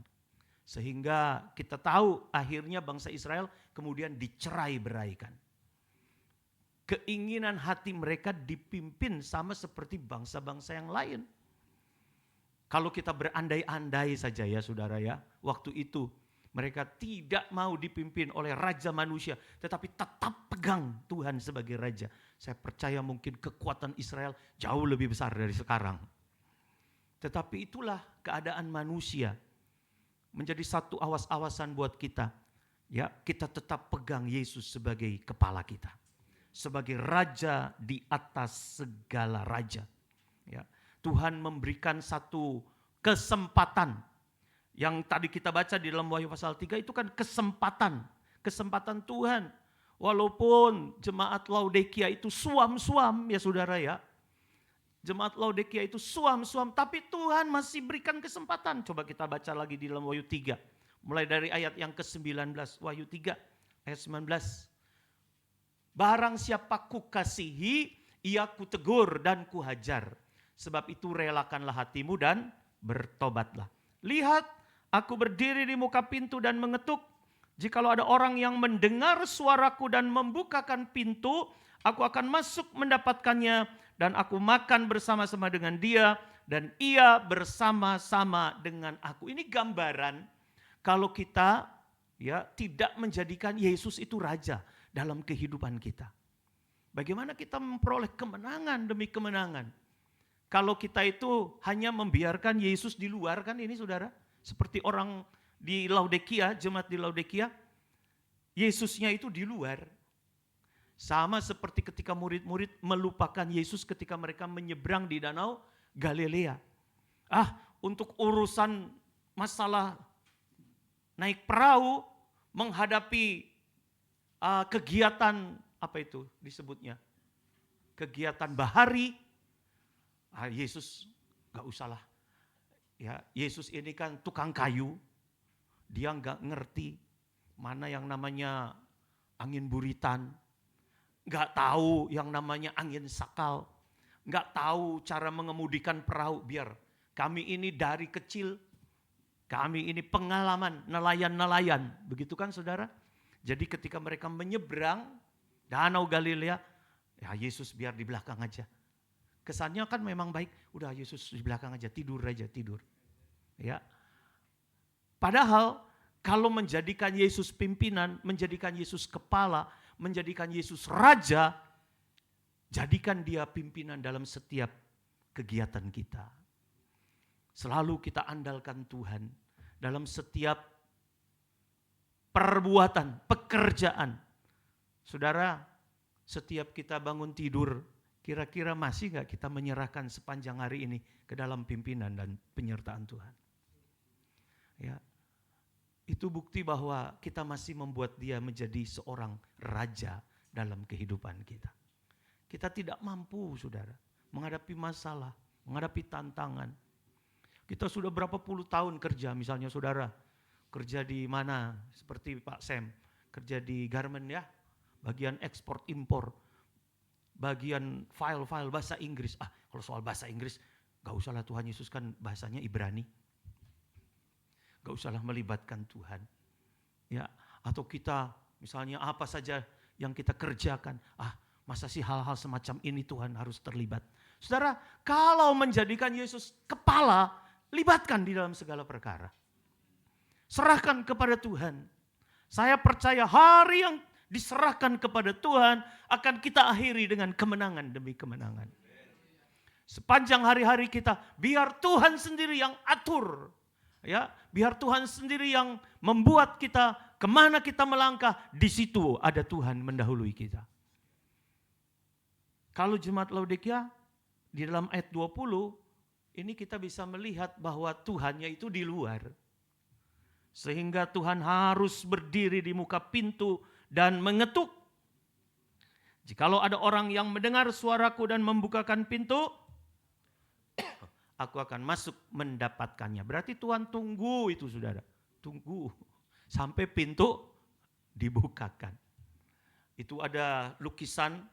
Sehingga kita tahu akhirnya bangsa Israel kemudian dicerai-beraikan. Keinginan hati mereka dipimpin sama seperti bangsa-bangsa yang lain. Kalau kita berandai-andai saja ya saudara ya, waktu itu mereka tidak mau dipimpin oleh raja manusia, tetapi tetap pegang Tuhan sebagai raja. Saya percaya mungkin kekuatan Israel jauh lebih besar dari sekarang. Tetapi itulah keadaan manusia. Menjadi satu awas-awasan buat kita. Ya, kita tetap pegang Yesus sebagai kepala kita. Sebagai raja di atas segala raja. Ya, Tuhan memberikan satu kesempatan. Yang tadi kita baca di dalam Wahyu pasal 3 itu kan kesempatan. Kesempatan Tuhan. Walaupun jemaat Laodikia itu suam-suam ya saudara ya. Jemaat Laodikia itu suam-suam, tapi Tuhan masih berikan kesempatan. Coba kita baca lagi di dalam Wahyu 3. Mulai dari ayat yang ke-19, Wahyu 3 ayat 19. Barang siapa kukasihi, ia kutegur dan kuhajar. Sebab itu relakanlah hatimu dan bertobatlah. Lihat, aku berdiri di muka pintu dan mengetuk. Jikalau ada orang yang mendengar suaraku dan membukakan pintu, aku akan masuk mendapatkannya. Dan aku makan bersama-sama dengan dia dan ia bersama-sama dengan aku. Ini gambaran kalau kita ya tidak menjadikan Yesus itu raja dalam kehidupan kita. Bagaimana kita memperoleh kemenangan demi kemenangan? Kalau kita itu hanya membiarkan Yesus di luar kan ini saudara. Seperti orang di Laodikia, jemaat di Laodikia, Yesusnya itu di luar. Sama seperti ketika murid-murid melupakan Yesus ketika mereka menyeberang di danau Galilea. Untuk urusan masalah naik perahu, menghadapi kegiatan, apa itu disebutnya? Kegiatan bahari, Yesus gak usahlah. Ya, Yesus ini kan tukang kayu, dia gak ngerti mana yang namanya angin buritan. Gak tahu yang namanya angin sakal. Gak tahu cara mengemudikan perahu. Biar kami ini dari kecil, kami ini pengalaman nelayan-nelayan. Begitu kan saudara? Jadi ketika mereka menyeberang danau Galilea, ya Yesus biar di belakang aja. Kesannya kan memang baik, udah Yesus di belakang aja, tidur aja, tidur. Ya. Padahal kalau menjadikan Yesus pimpinan, menjadikan Yesus kepala, menjadikan Yesus raja, jadikan dia pimpinan dalam setiap kegiatan kita. Selalu kita andalkan Tuhan dalam setiap perbuatan, pekerjaan. Saudara, setiap kita bangun tidur, Kira-kira masih nggak kita menyerahkan sepanjang hari ini ke dalam pimpinan dan penyertaan Tuhan? Ya, itu bukti bahwa kita masih membuat dia menjadi seorang raja dalam kehidupan kita. Kita tidak mampu, saudara, menghadapi masalah, menghadapi tantangan. Kita sudah berapa puluh tahun kerja, misalnya saudara, kerja di mana, seperti Pak Sam, kerja di garment ya, bagian ekspor impor, bagian file-file bahasa Inggris. Kalau soal bahasa Inggris, gak usahlah, Tuhan Yesus kan bahasanya Ibrani. Gak usahlah melibatkan Tuhan. Ya, atau kita misalnya apa saja yang kita kerjakan, masa sih hal-hal semacam ini Tuhan harus terlibat. Saudara, kalau menjadikan Yesus kepala, libatkan di dalam segala perkara. Serahkan kepada Tuhan. Saya percaya hari yang diserahkan kepada Tuhan akan kita akhiri dengan kemenangan demi kemenangan. Sepanjang hari-hari kita, biar Tuhan sendiri yang atur. Ya, biar Tuhan sendiri yang membuat kita kemana kita melangkah, di situ ada Tuhan mendahului kita. Kalau jemaat Laodikia di dalam ayat 20, ini kita bisa melihat bahwa Tuhannya itu di luar. Sehingga Tuhan harus berdiri di muka pintu dan mengetuk. Jikalau ada orang yang mendengar suaraku dan membukakan pintu, aku akan masuk mendapatkannya. Berarti Tuhan tunggu itu, saudara. Tunggu sampai pintu dibukakan. Itu ada lukisan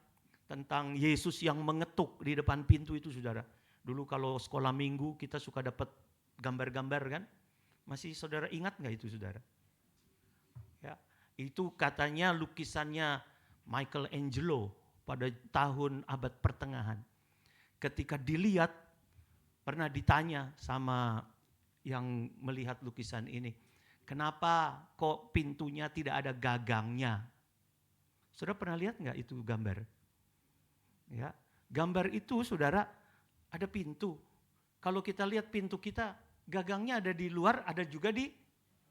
tentang Yesus yang mengetuk di depan pintu itu, saudara. Dulu kalau sekolah minggu kita suka dapat gambar-gambar kan. Masih saudara ingat gak itu, saudara? Ya, itu katanya lukisannya Michelangelo pada tahun abad pertengahan. Ketika dilihat, pernah ditanya sama yang melihat lukisan ini, kenapa kok pintunya tidak ada gagangnya? Saudara pernah lihat nggak itu gambar? Ya, gambar itu, saudara, ada pintu. Kalau kita lihat pintu kita, gagangnya ada di luar, ada juga di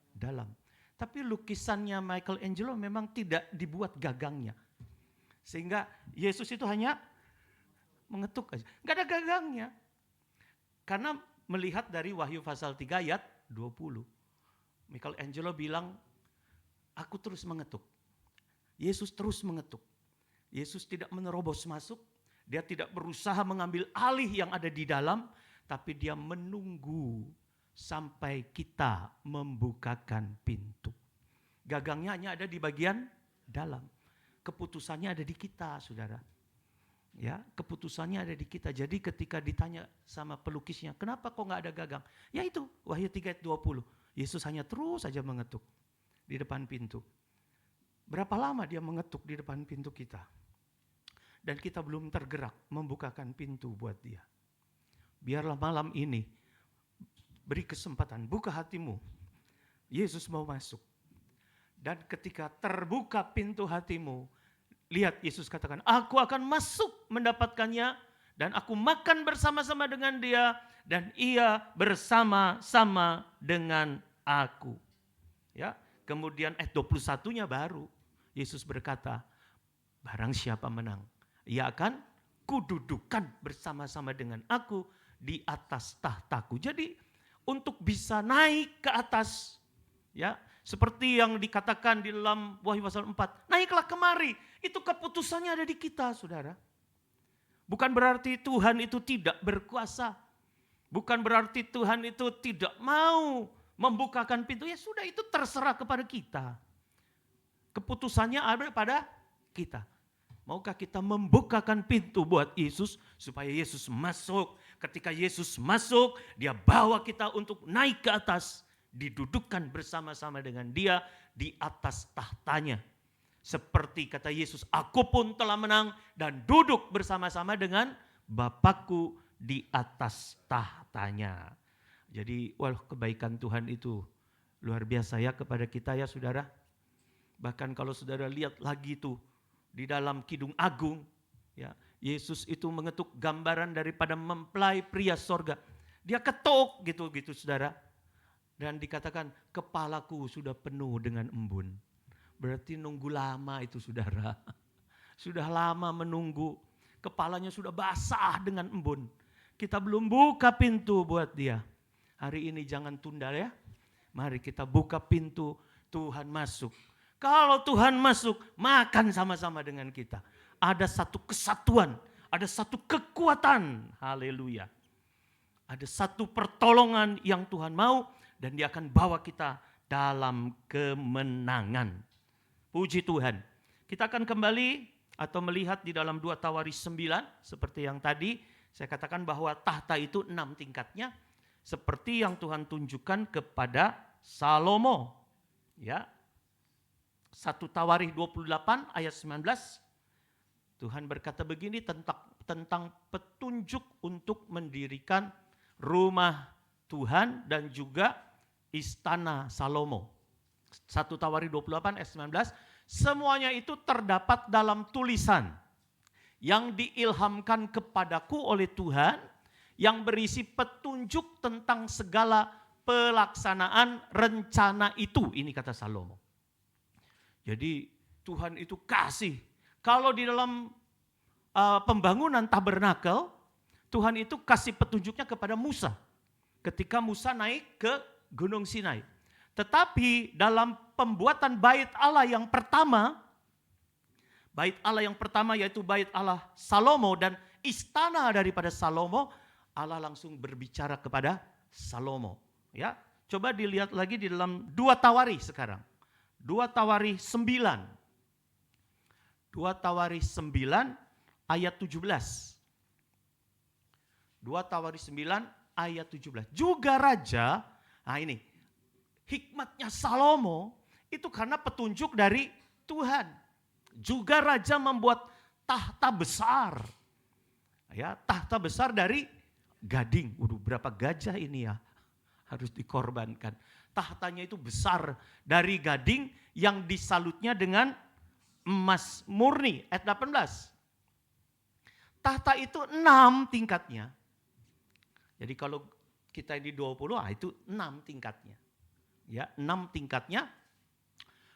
dalam. Tapi lukisannya Michelangelo memang tidak dibuat gagangnya. Sehingga Yesus itu hanya mengetuk aja. Nggak ada gagangnya. Karena melihat dari Wahyu pasal 3 ayat 20. Michelangelo bilang, aku terus mengetuk. Yesus terus mengetuk. Yesus tidak menerobos masuk. Dia tidak berusaha mengambil alih yang ada di dalam. Tapi dia menunggu sampai kita membukakan pintu. Gagangnya hanya ada di bagian dalam. Keputusannya ada di kita, saudara. Ya, keputusannya ada di kita. Jadi ketika ditanya sama pelukisnya, kenapa kok nggak ada gagang? Ya itu, Wahyu 3 ayat 20. Yesus hanya terus saja mengetuk di depan pintu. Berapa lama dia mengetuk di depan pintu kita? Dan kita belum tergerak membukakan pintu buat dia. Biarlah malam ini beri kesempatan, buka hatimu. Yesus mau masuk. Dan ketika terbuka pintu hatimu, lihat Yesus katakan, aku akan masuk mendapatkannya dan aku makan bersama-sama dengan dia dan ia bersama-sama dengan aku. Ya, kemudian ayat 21-nya baru Yesus berkata, barang siapa menang, ia akan kududukan bersama-sama dengan aku di atas tahtaku. Jadi untuk bisa naik ke atas, ya, seperti yang dikatakan di dalam Wahyu pasal 4, naiklah kemari. Itu keputusannya ada di kita, saudara. Bukan berarti Tuhan itu tidak berkuasa. Bukan berarti Tuhan itu tidak mau membukakan pintu. Ya sudah, itu terserah kepada kita. Keputusannya ada pada kita. Maukah kita membukakan pintu buat Yesus supaya Yesus masuk. Ketika Yesus masuk, dia bawa kita untuk naik ke atas. Didudukkan bersama-sama dengan dia di atas tahtanya. Seperti kata Yesus, aku pun telah menang dan duduk bersama-sama dengan Bapakku di atas tahtanya. Jadi kebaikan Tuhan itu luar biasa ya kepada kita ya saudara. Bahkan kalau saudara lihat lagi tuh di dalam Kidung Agung, ya, Yesus itu mengetuk gambaran daripada mempelai pria sorga. Dia ketuk gitu saudara. Dan dikatakan kepalaku sudah penuh dengan embun. Berarti nunggu lama itu saudara. Sudah lama menunggu. kepalanya sudah basah dengan embun. Kita belum buka pintu buat dia. Hari ini jangan tunda ya. Mari kita buka pintu, Tuhan masuk. Kalau Tuhan masuk, makan sama-sama dengan kita. Ada satu kesatuan, ada satu kekuatan. Haleluya. Ada satu pertolongan yang Tuhan mau dan dia akan bawa kita dalam kemenangan. Puji Tuhan. Kita akan kembali atau melihat di dalam 2 Tawaris 9 seperti yang tadi saya katakan bahwa tahta itu 6 tingkatnya seperti yang Tuhan tunjukkan kepada Salomo. Ya. 1 Tawarikh 28 ayat 19 Tuhan berkata begini tentang petunjuk untuk mendirikan rumah Tuhan dan juga istana Salomo. 1 Tawarikh 28 ayat 19, semuanya itu terdapat dalam tulisan yang diilhamkan kepadaku oleh Tuhan yang berisi petunjuk tentang segala pelaksanaan rencana itu. Ini kata Salomo. Jadi Tuhan itu kasih. Kalau di dalam pembangunan tabernakel, Tuhan itu kasih petunjuknya kepada Musa. Ketika Musa naik ke Gunung Sinai. Tetapi dalam pembuatan bait Allah yang pertama yaitu bait Allah Salomo dan istana daripada Salomo, Allah langsung berbicara kepada Salomo. Ya, coba dilihat lagi di dalam 2 Tawarikh sekarang. 2 Tawarikh 9. 2 Tawarikh 9 ayat 17. 2 Tawarikh 9 ayat 17. Juga raja, nah ini hikmatnya Salomo itu karena petunjuk dari Tuhan. Juga raja membuat tahta besar. Ya, tahta besar dari gading. Waduh, berapa gajah ini ya harus dikorbankan. Tahtanya itu besar dari gading yang disalutnya dengan emas murni. Ayat 18. Tahta itu 6 tingkatnya. Jadi kalau kita di 20, itu 6 tingkatnya. Ya, 6 tingkatnya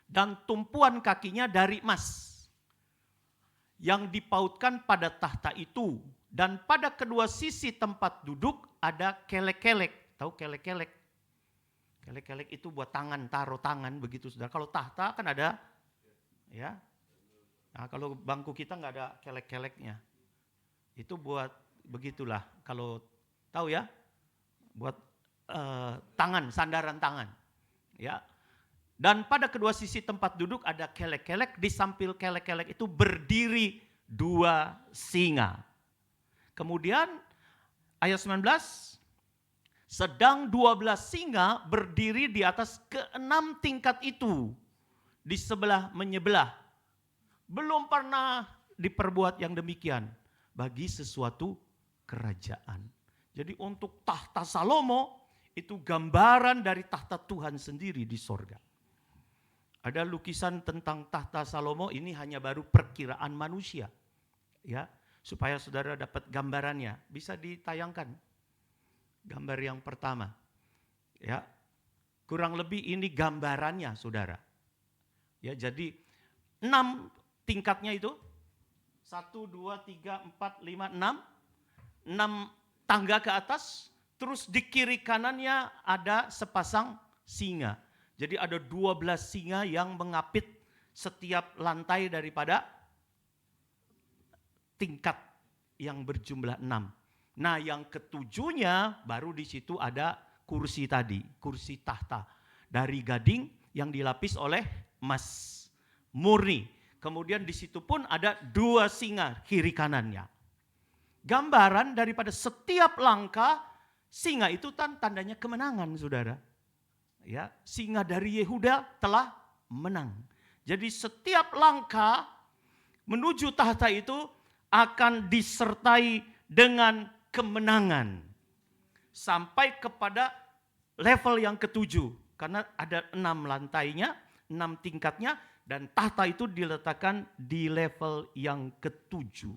dan tumpuan kakinya dari emas yang dipautkan pada tahta itu dan pada kedua sisi tempat duduk ada kelek-kelek. Tahu kelek-kelek? Kelek-kelek itu buat tangan, taruh tangan begitu Saudara. Kalau tahta kan ada ya. Nah, kalau bangku kita nggak ada kelek-keleknya. Itu buat begitulah kalau tahu ya. Buat tangan, sandaran tangan. Ya. Dan pada kedua sisi tempat duduk ada kelek-kelek, di samping kelek-kelek itu berdiri 2 singa. Kemudian ayat 19, sedang 12 singa berdiri di atas ke-6 tingkat itu, di sebelah menyebelah. Belum pernah diperbuat yang demikian bagi sesuatu kerajaan. Jadi untuk tahta Salomo, itu gambaran dari tahta Tuhan sendiri di sorga. Ada lukisan tentang tahta Salomo, ini hanya baru perkiraan manusia. Ya, supaya saudara dapat gambarannya. Bisa ditayangkan gambar yang pertama. Ya, kurang lebih ini gambarannya saudara. Ya, jadi 6 tingkatnya itu. 1, 2, 3, 4, 5, 6. 6 tangga ke atas. Terus di kiri kanannya ada sepasang singa. Jadi ada 12 singa yang mengapit setiap lantai daripada tingkat yang berjumlah 6. Nah yang ketujuhnya baru di situ ada kursi tadi, kursi tahta. Dari gading yang dilapis oleh emas murni. Kemudian di situ pun ada 2 singa kiri kanannya. Gambaran daripada setiap langkah singa itu tandanya kemenangan saudara. Ya, singa dari Yehuda telah menang. Jadi setiap langkah menuju tahta itu akan disertai dengan kemenangan. Sampai kepada level yang ke-7. Karena ada 6 lantainya, 6 tingkatnya. Dan tahta itu diletakkan di level yang ke-7.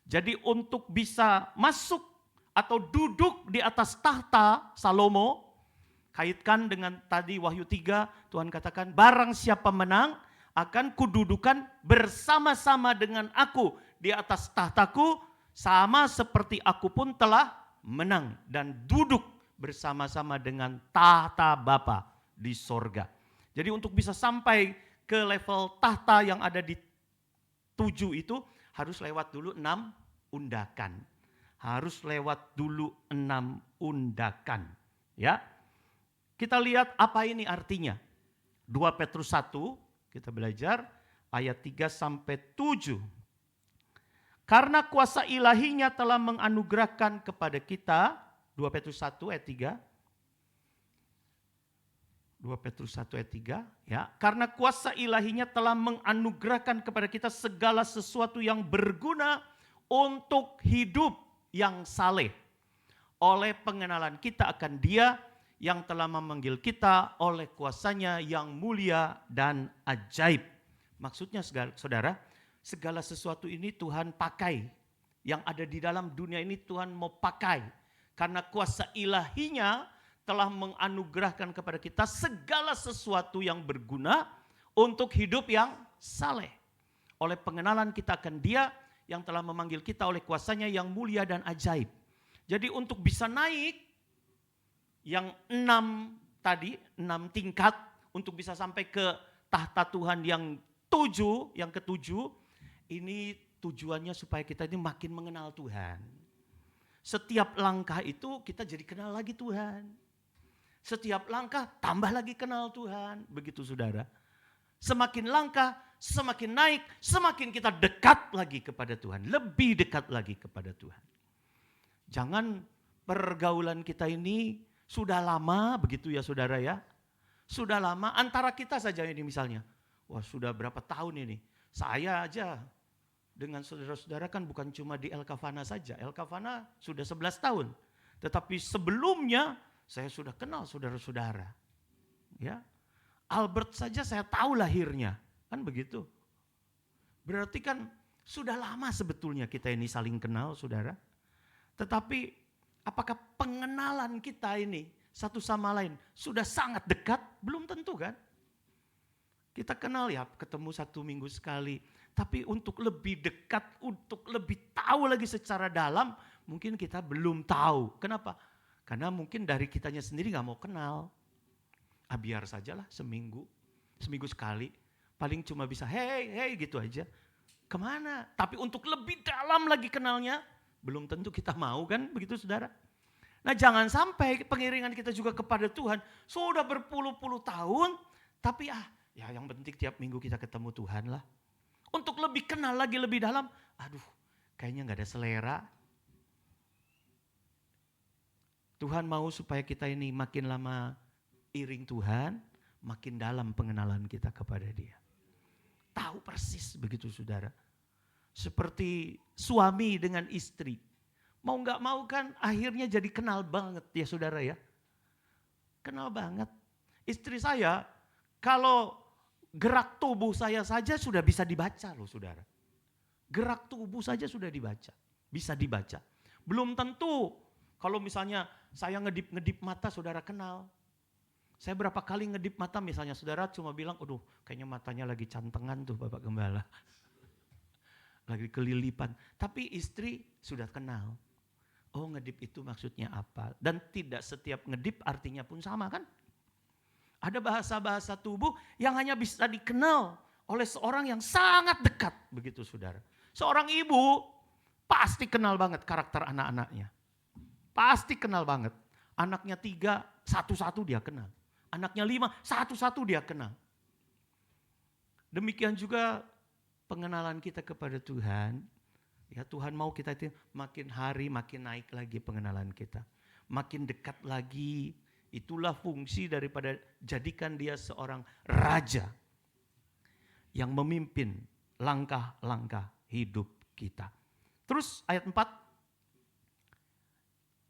Jadi untuk bisa masuk atau duduk di atas tahta Salomo, kaitkan dengan tadi Wahyu 3, Tuhan katakan barang siapa menang akan kududukan bersama-sama dengan aku di atas tahtaku, sama seperti aku pun telah menang dan duduk bersama-sama dengan tahta Bapa di sorga. Jadi untuk bisa sampai ke level tahta yang ada di 7 itu harus lewat dulu 6 undakan. Harus lewat dulu 6 undakan. Ya. Kita lihat apa ini artinya. 2 Petrus 1, kita belajar ayat 3 sampai 7. Karena kuasa ilahinya telah menganugerahkan kepada kita, 2 Petrus 1 ayat 3. 2 Petrus 1 ayat 3, ya. Karena kuasa ilahinya telah menganugerahkan kepada kita segala sesuatu yang berguna untuk hidup yang saleh. Oleh pengenalan kita akan Dia yang telah memanggil kita oleh kuasanya yang mulia dan ajaib. Maksudnya saudara, segala sesuatu ini Tuhan pakai. Yang ada di dalam dunia ini Tuhan mau pakai. Karena kuasa ilahinya telah menganugerahkan kepada kita segala sesuatu yang berguna untuk hidup yang saleh. Oleh pengenalan kita akan Dia yang telah memanggil kita oleh kuasanya yang mulia dan ajaib. Jadi untuk bisa naik yang 6 tadi, 6 tingkat untuk bisa sampai ke tahta Tuhan yang 7, yang ke-7, ini tujuannya supaya kita ini makin mengenal Tuhan. Setiap langkah itu kita jadi kenal lagi Tuhan. Setiap langkah tambah lagi kenal Tuhan. Begitu saudara. Semakin langkah, semakin naik, semakin kita dekat lagi kepada Tuhan. Lebih dekat lagi kepada Tuhan. Jangan pergaulan kita ini sudah lama begitu ya saudara ya. Sudah lama antara kita saja ini misalnya. Wah sudah berapa tahun ini. Saya aja dengan saudara-saudara kan bukan cuma di El Kafana saja. El Kafana sudah 11 tahun. Tetapi sebelumnya saya sudah kenal saudara-saudara. Ya. Albert saja saya tahu lahirnya. Kan begitu. Berarti kan sudah lama sebetulnya kita ini saling kenal saudara. Tetapi apakah pengenalan kita ini satu sama lain sudah sangat dekat? Belum tentu kan. Kita kenal ya ketemu 1 minggu sekali. Tapi untuk lebih dekat, untuk lebih tahu lagi secara dalam mungkin kita belum tahu. Kenapa? Karena mungkin dari kitanya sendiri gak mau kenal. Biar sajalah seminggu sekali. Paling cuma bisa hey gitu aja. Kemana? Tapi untuk lebih dalam lagi kenalnya, belum tentu kita mau kan begitu saudara. Nah jangan sampai pengiringan kita juga kepada Tuhan sudah berpuluh-puluh tahun. Tapi ya yang penting tiap minggu kita ketemu Tuhan lah. Untuk lebih kenal lagi lebih dalam, kayaknya gak ada selera. Tuhan mau supaya kita ini makin lama iring Tuhan, makin dalam pengenalan kita kepada Dia. Tahu persis begitu saudara. Seperti suami dengan istri. Mau gak mau kan akhirnya jadi kenal banget ya saudara ya. Kenal banget. Istri saya kalau gerak tubuh saya saja sudah bisa dibaca loh saudara. Gerak tubuh saja sudah dibaca. Bisa dibaca. Belum tentu kalau misalnya saya ngedip-ngedip mata saudara kenal. Saya berapa kali ngedip mata misalnya saudara cuma bilang, kayaknya matanya lagi cantengan tuh Bapak Gembala. Lagi kelilipan. Tapi istri sudah kenal. Oh ngedip itu maksudnya apa. Dan tidak setiap ngedip artinya pun sama kan. Ada bahasa-bahasa tubuh yang hanya bisa dikenal oleh seorang yang sangat dekat. Begitu saudara. Seorang ibu pasti kenal banget karakter anak-anaknya. Pasti kenal banget. Anaknya 3, satu-satu dia kenal. Anaknya 5, satu-satu dia kenal. Demikian juga pengenalan kita kepada Tuhan. Ya Tuhan mau kita itu makin hari makin naik lagi pengenalan kita. Makin dekat lagi. Itulah fungsi daripada jadikan Dia seorang raja. Yang memimpin langkah-langkah hidup kita. Terus ayat 4.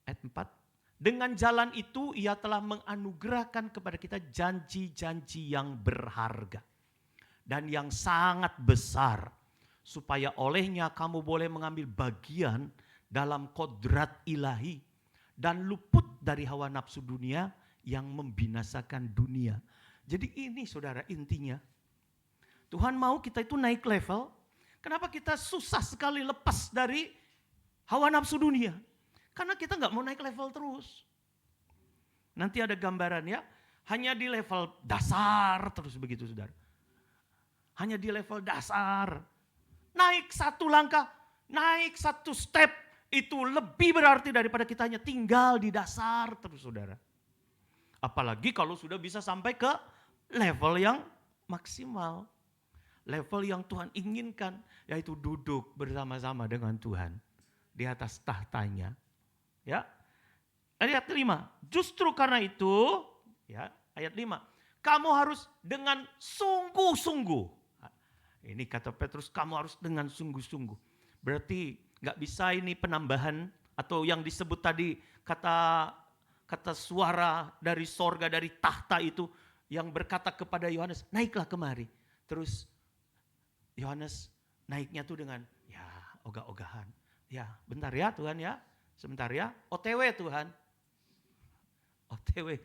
Ayat 4. Dengan jalan itu Ia telah menganugerahkan kepada kita janji-janji yang berharga. Dan yang sangat besar. Supaya olehnya kamu boleh mengambil bagian dalam kodrat ilahi. Dan luput dari hawa nafsu dunia yang membinasakan dunia. Jadi ini saudara intinya. Tuhan mau kita itu naik level. Kenapa kita susah sekali lepas dari hawa nafsu dunia? Karena kita nggak mau naik level terus. Nanti ada gambaran ya, hanya di level dasar terus begitu saudara. Hanya di level dasar. Naik satu langkah, naik satu step, itu lebih berarti daripada kita hanya tinggal di dasar terus saudara. Apalagi kalau sudah bisa sampai ke level yang maksimal. Level yang Tuhan inginkan, yaitu duduk bersama-sama dengan Tuhan di atas tahtanya. Ya. Ayat 5, justru karena itu, ya, ayat 5, kamu harus dengan sungguh-sungguh. Ini kata Petrus, kamu harus dengan sungguh-sungguh. Berarti nggak bisa ini penambahan atau yang disebut tadi kata suara dari sorga, dari tahta itu yang berkata kepada Yohanes, naiklah kemari. Terus Yohanes naiknya tuh dengan ya ogah-ogahan. Ya bentar ya Tuhan ya, sebentar ya, OTW Tuhan. OTW.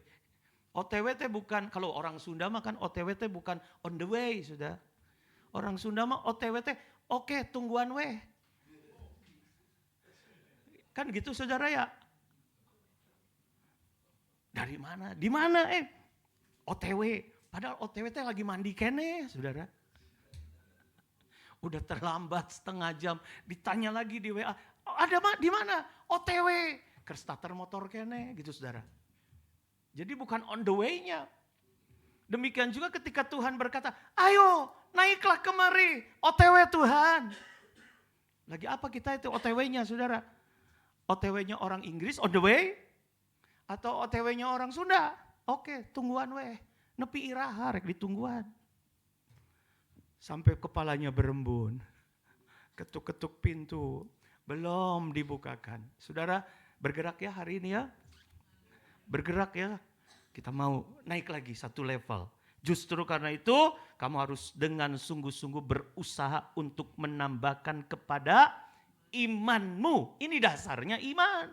OTW itu bukan, kalau orang Sunda mah kan OTW itu bukan on the way sudah. Orang Sunda mah OTW itu oke tungguan weh. Kan gitu saudara ya. Dari mana? Di mana OTW. Padahal OTW itu lagi mandi kene saudara. Udah terlambat setengah jam. Ditanya lagi di WA. Ada di mana? OTW. Ke starter motor kene gitu saudara. Jadi bukan on the way-nya. Demikian juga ketika Tuhan berkata, ayo naiklah kemari, OTW Tuhan. Lagi apa kita itu OTW-nya saudara? OTW-nya orang Inggris on the way? Atau OTW-nya orang Sunda? Oke, tungguan weh. Nepi iraha rek ditungguan. Sampai kepalanya berembun. Ketuk-ketuk pintu. Belum dibukakan. Saudara bergerak ya hari ini ya. Bergerak ya. Kita mau naik lagi satu level. Justru karena itu kamu harus dengan sungguh-sungguh berusaha untuk menambahkan kepada imanmu. Ini dasarnya iman.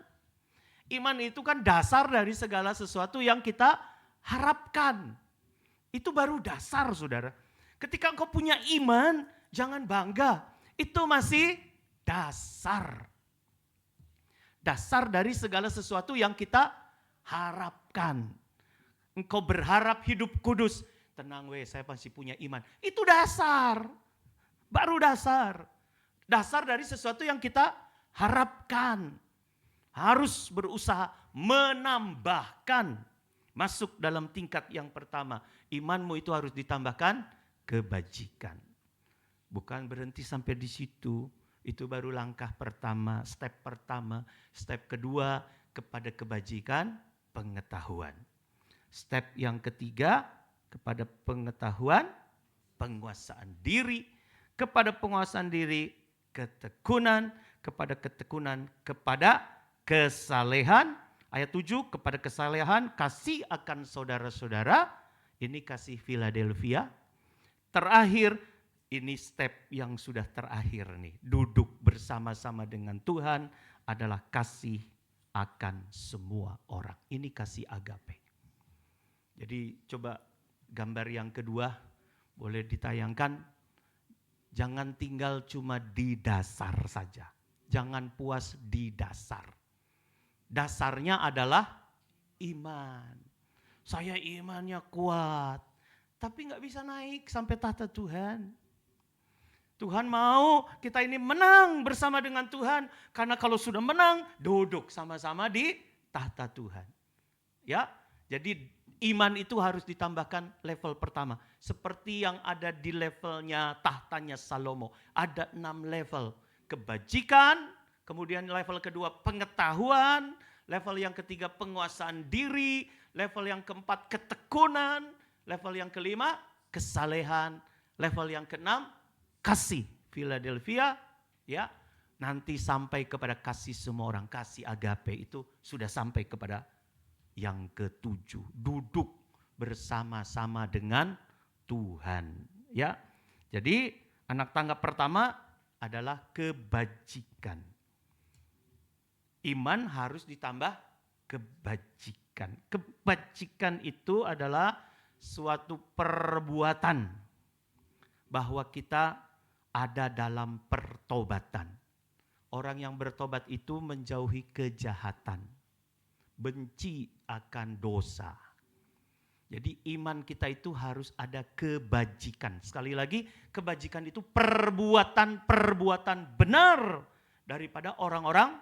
Iman itu kan dasar dari segala sesuatu yang kita harapkan. Itu baru dasar saudara. Ketika engkau punya iman, jangan bangga. Itu masih dasar. Dasar dari segala sesuatu yang kita harapkan. Engkau berharap hidup kudus. Tenang weh, saya masih punya iman. Itu dasar. Baru dasar. Dasar dari sesuatu yang kita harapkan. Harus berusaha menambahkan. Masuk dalam tingkat yang pertama. Imanmu itu harus ditambahkan kebajikan. Bukan berhenti sampai di situ. Itu baru langkah pertama, step pertama. Step kedua kepada kebajikan, pengetahuan. Step yang ketiga kepada pengetahuan, penguasaan diri. Kepada penguasaan diri, ketekunan. Kepada ketekunan, kepada kesalehan. Ayat 7, kepada kesalehan, kasih akan saudara-saudara. Ini kasih Philadelphia. Terakhir, ini step yang sudah terakhir nih. Duduk bersama-sama dengan Tuhan adalah kasih akan semua orang. Ini kasih agape. Jadi coba gambar yang kedua boleh ditayangkan. Jangan tinggal cuma di dasar saja. Jangan puas di dasar. Dasarnya adalah iman. Saya imannya kuat. Tapi gak bisa naik sampai tahta Tuhan. Tuhan mau kita ini menang bersama dengan Tuhan. Karena kalau sudah menang, duduk sama-sama di tahta Tuhan. Ya, jadi iman itu harus ditambahkan level pertama. Seperti yang ada di levelnya tahtanya Salomo. Ada 6 level. Kebajikan, kemudian level kedua pengetahuan, level yang ketiga penguasaan diri, level yang keempat ketekunan, level yang kelima kesalehan, level yang keenam kasih Philadelphia, ya. Nanti sampai kepada kasih semua orang, kasih agape itu sudah sampai kepada yang ketujuh, duduk bersama-sama dengan Tuhan, ya. Jadi anak tangga pertama adalah kebajikan. Iman harus ditambah kebajikan. Kebajikan itu adalah suatu perbuatan bahwa kita ada dalam pertobatan. Orang yang bertobat itu menjauhi kejahatan, benci akan dosa. Jadi iman kita itu harus ada kebajikan. Sekali lagi, kebajikan itu perbuatan-perbuatan benar daripada orang-orang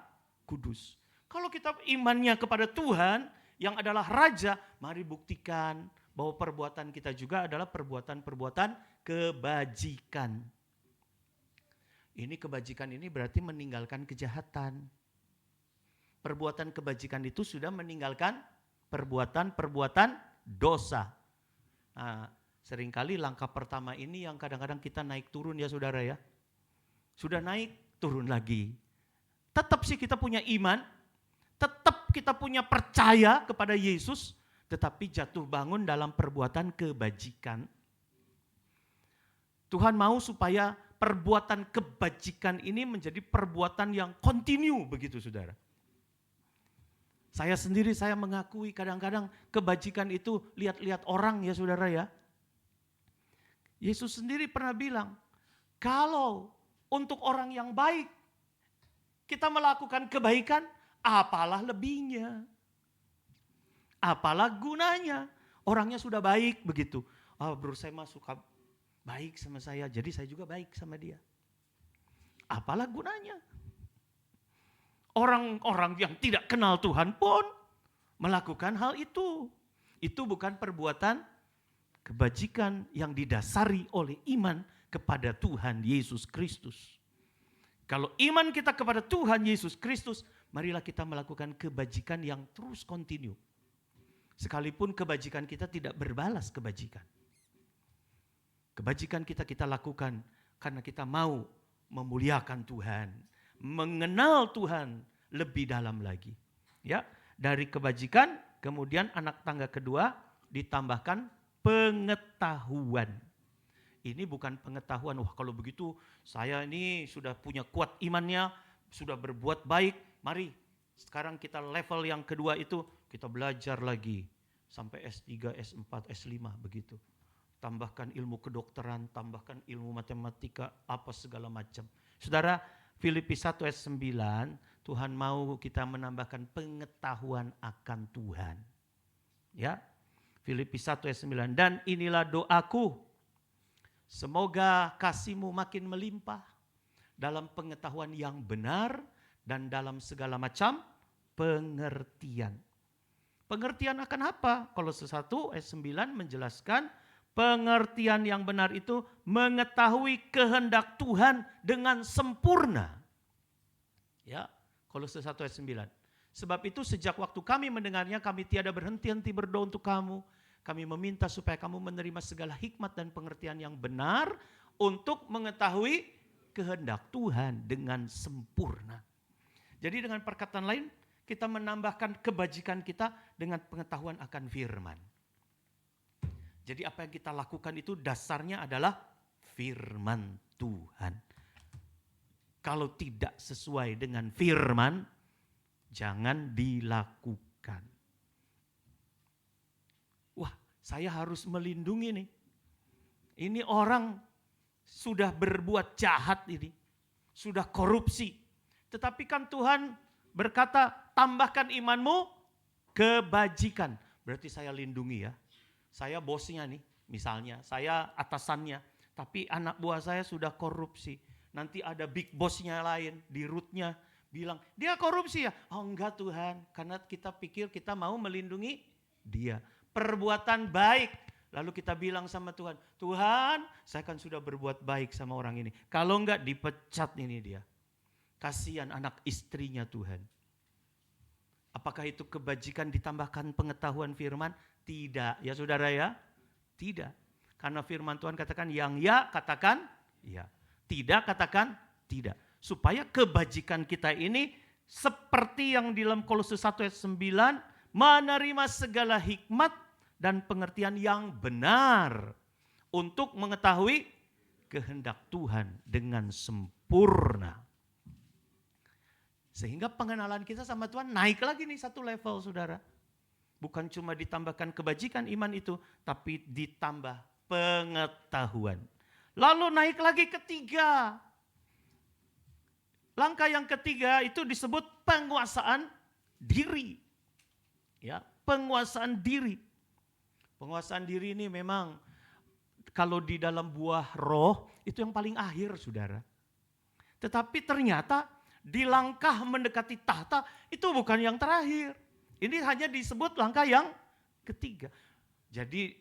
kudus. Kalau kita imannya kepada Tuhan yang adalah Raja, mari buktikan bahwa perbuatan kita juga adalah perbuatan-perbuatan kebajikan. Ini kebajikan ini berarti meninggalkan kejahatan. Perbuatan kebajikan itu sudah meninggalkan perbuatan-perbuatan dosa. Nah, seringkali langkah pertama ini yang kadang-kadang kita naik turun ya saudara ya. Sudah naik, turun lagi. Tetap sih kita punya iman, tetap kita punya percaya kepada Yesus, tetapi jatuh bangun dalam perbuatan kebajikan. Tuhan mau supaya perbuatan kebajikan ini menjadi perbuatan yang kontinu begitu saudara. Saya sendiri saya mengakui kadang-kadang kebajikan itu lihat-lihat orang ya saudara ya. Yesus sendiri pernah bilang, kalau untuk orang yang baik kita melakukan kebaikan, apalah lebihnya. Apalah gunanya. Orangnya sudah baik begitu. Oh bro saya mah suka baik sama saya, jadi saya juga baik sama dia. Apalah gunanya? Orang-orang yang tidak kenal Tuhan pun melakukan hal itu. Itu bukan perbuatan kebajikan yang didasari oleh iman kepada Tuhan Yesus Kristus. Kalau iman kita kepada Tuhan Yesus Kristus, marilah kita melakukan kebajikan yang terus kontinu. Sekalipun kebajikan kita tidak berbalas kebajikan. Kebajikan kita lakukan karena kita mau memuliakan Tuhan, mengenal Tuhan lebih dalam lagi. Ya, dari kebajikan kemudian anak tangga kedua ditambahkan pengetahuan. Ini bukan pengetahuan, wah kalau begitu saya ini sudah punya kuat imannya, sudah berbuat baik, mari sekarang kita level yang kedua itu kita belajar lagi sampai S3, S4, S5 begitu. Tambahkan ilmu kedokteran, tambahkan ilmu matematika, apa segala macam. Saudara, Filipi 1 ayat 9, Tuhan mau kita menambahkan pengetahuan akan Tuhan. Ya, Filipi 1 ayat 9, dan inilah doaku, semoga kasih-Mu makin melimpah dalam pengetahuan yang benar dan dalam segala macam pengertian. Pengertian akan apa? Kolose 1 ayat 9 menjelaskan pengertian yang benar itu mengetahui kehendak Tuhan dengan sempurna. Ya, Kolose 1 ayat 9. Sebab itu sejak waktu kami mendengarnya kami tiada berhenti-henti berdoa untuk kamu. Kami meminta supaya kamu menerima segala hikmat dan pengertian yang benar untuk mengetahui kehendak Tuhan dengan sempurna. Jadi dengan perkataan lain kita menambahkan kebajikan kita dengan pengetahuan akan firman. Jadi apa yang kita lakukan itu dasarnya adalah firman Tuhan. Kalau tidak sesuai dengan firman, jangan dilakukan. Wah, saya harus melindungi nih. Ini orang sudah berbuat jahat ini. Sudah korupsi. Tetapi kan Tuhan berkata, tambahkan imanmu kebajikan. Berarti saya lindungi ya. Saya bosnya nih, misalnya, saya atasannya, tapi anak buah saya sudah korupsi. Nanti ada big bossnya lain, di rootnya bilang, dia korupsi ya? Oh enggak Tuhan, karena kita pikir kita mau melindungi dia. Perbuatan baik, lalu kita bilang sama Tuhan, Tuhan saya kan sudah berbuat baik sama orang ini. Kalau enggak dipecat ini dia. Kasihan anak istrinya Tuhan. Apakah itu kebajikan ditambahkan pengetahuan firman? Tidak, ya saudara ya. Tidak. Karena firman Tuhan katakan yang ya katakan ya. Tidak katakan tidak. Supaya kebajikan kita ini seperti yang di dalam Kolose 1 ayat 9. Menerima segala hikmat dan pengertian yang benar. Untuk mengetahui kehendak Tuhan dengan sempurna. Sehingga pengenalan kita sama Tuhan naik lagi nih satu level saudara. Bukan cuma ditambahkan kebajikan iman itu, tapi ditambah pengetahuan. Lalu naik lagi ketiga. Langkah yang ketiga itu disebut penguasaan diri. Ya, penguasaan diri. Penguasaan diri ini memang kalau di dalam buah roh itu yang paling akhir, saudara. Tetapi ternyata di langkah mendekati tahta itu bukan yang terakhir. Ini hanya disebut langkah yang ketiga. Jadi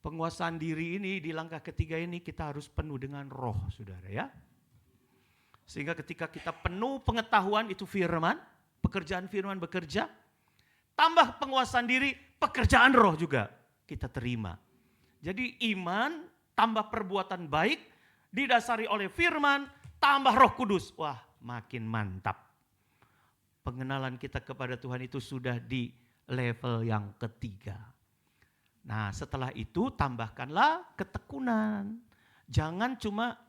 penguasaan diri ini di langkah ketiga ini kita harus penuh dengan roh, saudara ya. Sehingga ketika kita penuh pengetahuan itu firman, pekerjaan firman bekerja, tambah penguasaan diri, pekerjaan roh juga kita terima. Jadi iman tambah perbuatan baik, didasari oleh firman, tambah Roh Kudus. Wah, makin mantap. Pengenalan kita kepada Tuhan itu sudah di level yang ketiga. Nah, setelah itu tambahkanlah ketekunan. Jangan cuma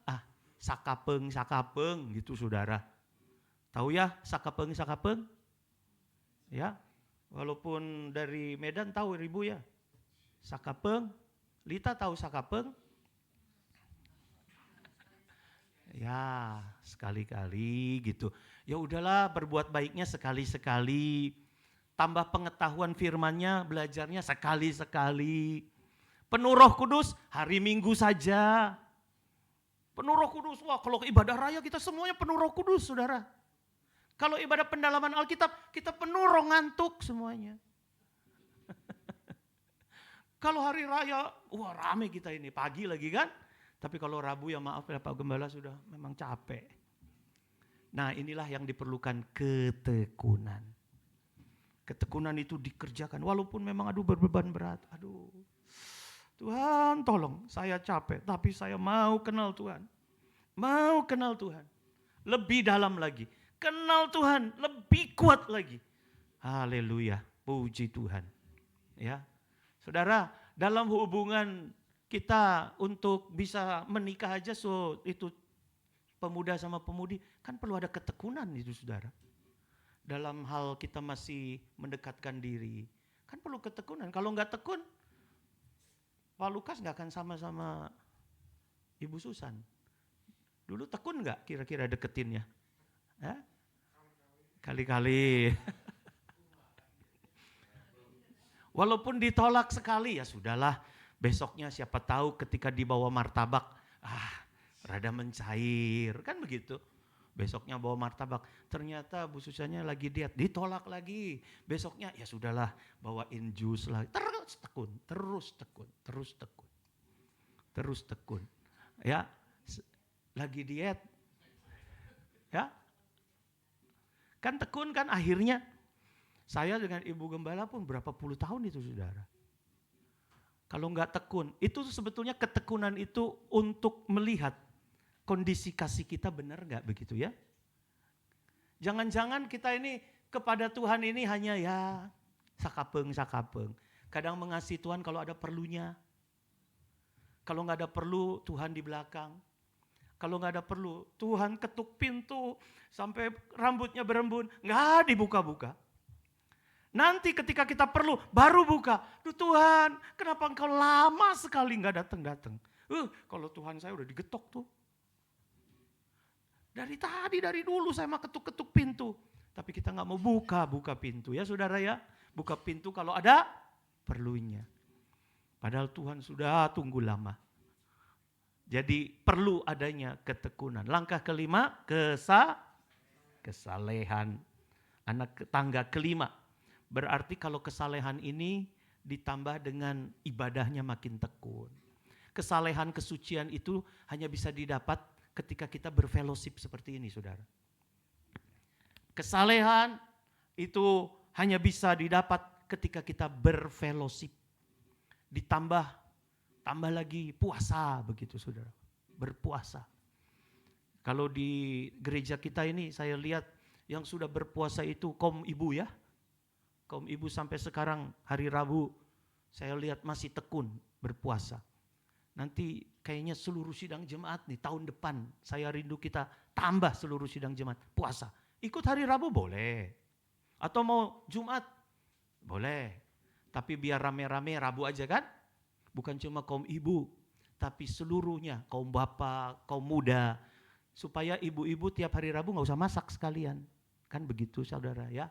sakapeng gitu, saudara. Tahu ya sakapeng? Ya, walaupun dari Medan tahu Ibu ya. Sakapeng, Lita tahu sakapeng? Ya, sekali-kali gitu. Ya udahlah, berbuat baiknya sekali-sekali. Tambah pengetahuan firman-Nya, belajarnya sekali-sekali. Penuh Roh Kudus hari Minggu saja. Penuh Roh Kudus, wah kalau ibadah raya kita semuanya penuh Roh Kudus, saudara. Kalau ibadah pendalaman Alkitab, kita penuh roh ngantuk semuanya. Kalau hari raya, wah rame kita ini, pagi lagi kan. Tapi kalau Rabu ya maaf ya Pak Gembala sudah memang capek. Nah inilah yang diperlukan ketekunan. Ketekunan itu dikerjakan walaupun memang berbeban berat. Aduh Tuhan tolong saya capek tapi saya mau kenal Tuhan. Mau kenal Tuhan. Lebih dalam lagi. Kenal Tuhan lebih kuat lagi. Haleluya. Puji Tuhan. Ya. Saudara, dalam hubungan kita untuk bisa menikah aja itu pemuda sama pemudi kan perlu ada ketekunan itu, saudara. Dalam hal kita masih mendekatkan diri kan perlu ketekunan. Kalau nggak tekun, Pak Lukas nggak akan sama-sama Ibu Susan. Dulu tekun nggak kira-kira deketinnya? Kali-kali. Walaupun ditolak sekali ya sudahlah. Besoknya siapa tahu ketika dibawa martabak, rada mencair, kan begitu. Besoknya bawa martabak, ternyata Bu Susannya lagi diet, ditolak lagi. Besoknya ya sudahlah, bawain jus lagi. Terus tekun. Ya, lagi diet. Ya. Kan tekun kan akhirnya. Saya dengan Ibu Gembala pun berapa puluh tahun itu, saudara. Kalau nggak tekun, itu sebetulnya ketekunan itu untuk melihat kondisi kasih kita benar nggak begitu ya. Jangan-jangan kita ini kepada Tuhan ini hanya ya sakapeng. Kadang mengasihi Tuhan kalau ada perlunya. Kalau nggak ada perlu, Tuhan di belakang. Kalau nggak ada perlu, Tuhan ketuk pintu sampai rambutnya berembun, nggak dibuka-buka. Nanti ketika kita perlu, baru buka. Duh Tuhan, kenapa engkau lama sekali nggak datang-datang? Kalau Tuhan saya udah digetok tuh. Dari dulu saya mah ketuk-ketuk pintu. Tapi kita nggak mau buka pintu ya saudara ya. Buka pintu kalau ada perlunya. Padahal Tuhan sudah tunggu lama. Jadi perlu adanya ketekunan. Langkah kelima, kesalehan. Anak tangga kelima. Berarti kalau kesalehan ini ditambah dengan ibadahnya makin tekun. Kesalehan, kesucian itu hanya bisa didapat ketika kita berfellowship seperti ini, saudara. Kesalehan itu hanya bisa didapat ketika kita berfellowship. Ditambah lagi puasa begitu, saudara. Berpuasa. Kalau di gereja kita ini saya lihat yang sudah berpuasa itu kaum ibu ya. Kaum ibu sampai sekarang hari Rabu saya lihat masih tekun berpuasa. Nanti kayaknya seluruh sidang jemaat nih tahun depan saya rindu kita tambah seluruh sidang jemaat puasa. Ikut hari Rabu boleh. Atau mau Jumat boleh. Tapi biar rame-rame Rabu aja kan. Bukan cuma kaum ibu. tapi seluruhnya, kaum bapak, kaum muda, supaya ibu-ibu tiap hari Rabu nggak usah masak sekalian. Kan begitu saudara ya.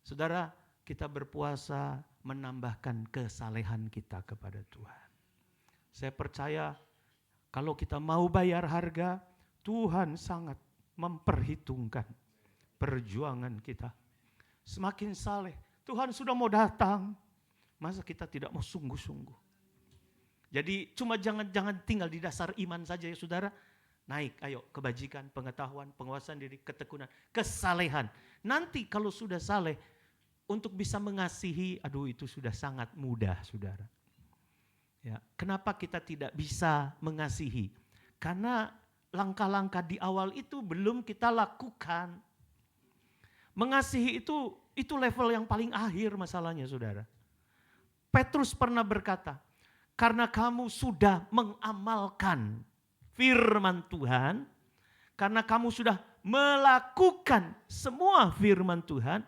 Saudara, kita berpuasa menambahkan kesalehan kita kepada Tuhan. Saya percaya kalau kita mau bayar harga, Tuhan sangat memperhitungkan perjuangan kita. Semakin saleh, Tuhan sudah mau datang. Masa kita tidak mau sungguh-sungguh? Jadi cuma jangan tinggal di dasar iman saja ya saudara. Naik, ayo kebajikan, pengetahuan, penguasaan diri, ketekunan, kesalehan. Nanti kalau sudah saleh, untuk bisa mengasihi, aduh itu sudah sangat mudah saudara. Ya, kenapa kita tidak bisa mengasihi? Karena langkah-langkah di awal itu belum kita lakukan. Mengasihi itu level yang paling akhir masalahnya saudara. Petrus pernah berkata, karena kamu sudah mengamalkan firman Tuhan, karena kamu sudah melakukan semua firman Tuhan,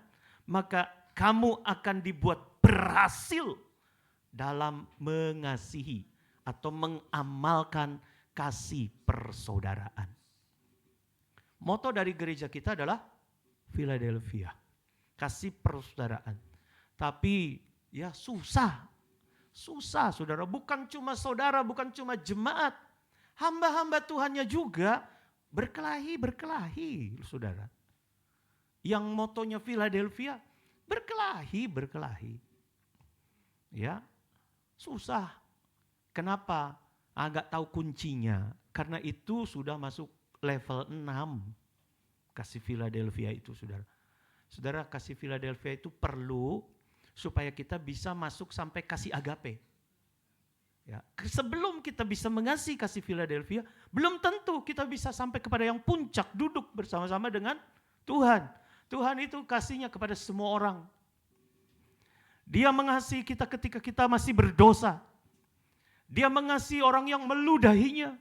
maka kamu akan dibuat berhasil dalam mengasihi atau mengamalkan kasih persaudaraan. Moto dari gereja kita adalah Philadelphia, kasih persaudaraan. Tapi ya susah saudara, bukan cuma saudara, bukan cuma jemaat, hamba-hamba Tuhannya juga berkelahi saudara. Yang motonya Philadelphia, berkelahi. Ya, susah. Kenapa? Agak tahu kuncinya. Karena itu sudah masuk level 6. Kasih Philadelphia itu saudara. Saudara, kasih Philadelphia itu perlu supaya kita bisa masuk sampai kasih agape. Ya, sebelum kita bisa mengasihi kasih Philadelphia, belum tentu kita bisa sampai kepada yang puncak, duduk bersama-sama dengan Tuhan. Tuhan itu kasihnya kepada semua orang. Dia mengasihi kita ketika kita masih berdosa. Dia mengasihi orang yang meludahinya.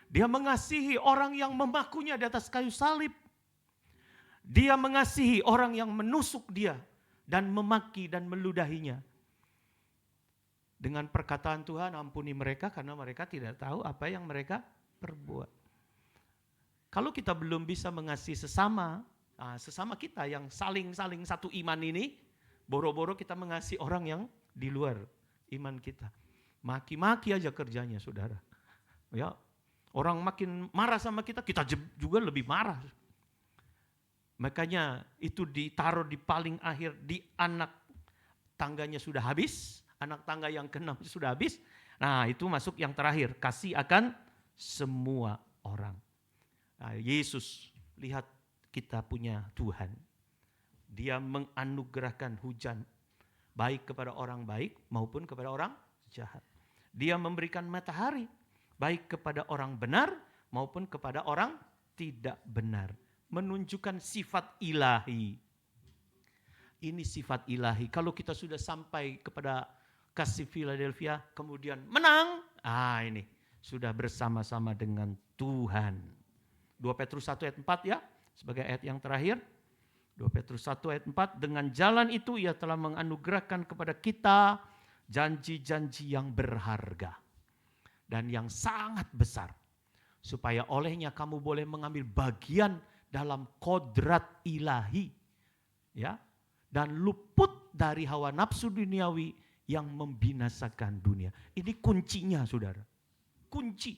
Dia mengasihi orang yang memakunya di atas kayu salib. Dia mengasihi orang yang menusuk dia dan memaki dan meludahinya. Dengan perkataan Tuhan, ampuni mereka karena mereka tidak tahu apa yang mereka perbuat. Kalau kita belum bisa mengasihi sesama kita yang saling satu iman ini, boro-boro kita mengasihi orang yang di luar iman kita. Maki-maki aja kerjanya saudara. Ya, orang makin marah sama kita juga lebih marah. Makanya itu ditaruh di paling akhir, di anak tangganya sudah habis, anak tangga yang ke-6 sudah habis. Nah itu masuk yang terakhir, kasih akan semua orang. Nah, Yesus lihat kita punya Tuhan. Dia menganugerahkan hujan baik kepada orang baik maupun kepada orang jahat. Dia memberikan matahari baik kepada orang benar maupun kepada orang tidak benar. Menunjukkan sifat ilahi. Ini sifat ilahi. Kalau kita sudah sampai kepada kasih Philadelphia, kemudian menang. Ini sudah bersama-sama dengan Tuhan. 2 Petrus 1 ayat 4 ya, sebagai ayat yang terakhir. 2 Petrus 1 ayat 4, dengan jalan itu ia telah menganugerahkan kepada kita janji-janji yang berharga dan yang sangat besar, supaya olehnya kamu boleh mengambil bagian dalam kodrat ilahi, ya, dan luput dari hawa nafsu duniawi yang membinasakan dunia. Ini kuncinya saudara, kunci.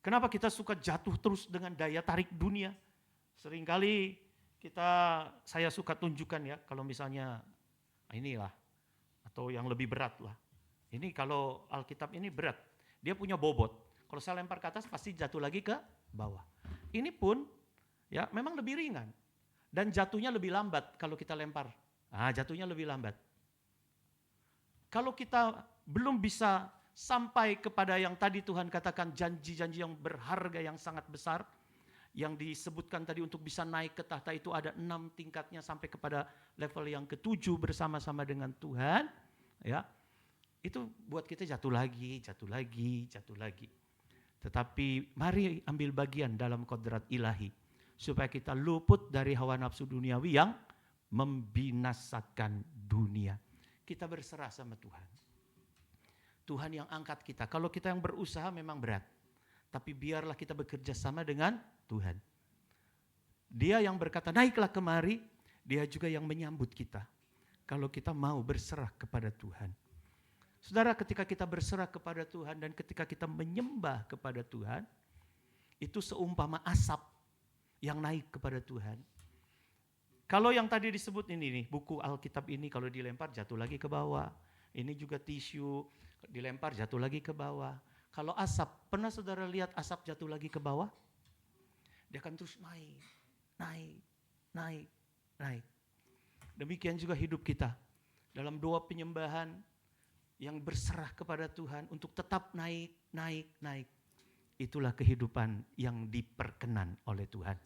Kenapa kita suka jatuh terus dengan daya tarik dunia? Seringkali saya suka tunjukkan ya, kalau misalnya inilah, atau yang lebih berat lah. Ini kalau Alkitab ini berat, dia punya bobot. Kalau saya lempar ke atas pasti jatuh lagi ke bawah. Ini pun ya memang lebih ringan dan jatuhnya lebih lambat kalau kita lempar. Jatuhnya lebih lambat. Kalau kita belum bisa sampai kepada yang tadi Tuhan katakan janji-janji yang berharga yang sangat besar, yang disebutkan tadi untuk bisa naik ke tahta itu ada 6 tingkatnya sampai kepada level yang ke-7 bersama-sama dengan Tuhan, ya. Itu buat kita jatuh lagi. Tetapi mari ambil bagian dalam kodrat ilahi supaya kita luput dari hawa nafsu duniawi yang membinasakan dunia. Kita berserah sama Tuhan. Tuhan yang angkat kita. Kalau kita yang berusaha memang berat. Tapi biarlah kita bekerja sama dengan Tuhan. Dia yang berkata, naiklah kemari. Dia juga yang menyambut kita. Kalau kita mau berserah kepada Tuhan. Saudara, ketika kita berserah kepada Tuhan dan ketika kita menyembah kepada Tuhan, itu seumpama asap yang naik kepada Tuhan. Kalau yang tadi disebut ini nih, buku Alkitab ini kalau dilempar jatuh lagi ke bawah. Ini juga tisu, dilempar jatuh lagi ke bawah. Kalau asap, pernah saudara lihat asap jatuh lagi ke bawah? Dia akan terus naik, naik, naik, naik. Demikian juga hidup kita. Dalam doa penyembahan yang berserah kepada Tuhan untuk tetap naik, naik, naik. Itulah kehidupan yang diperkenan oleh Tuhan.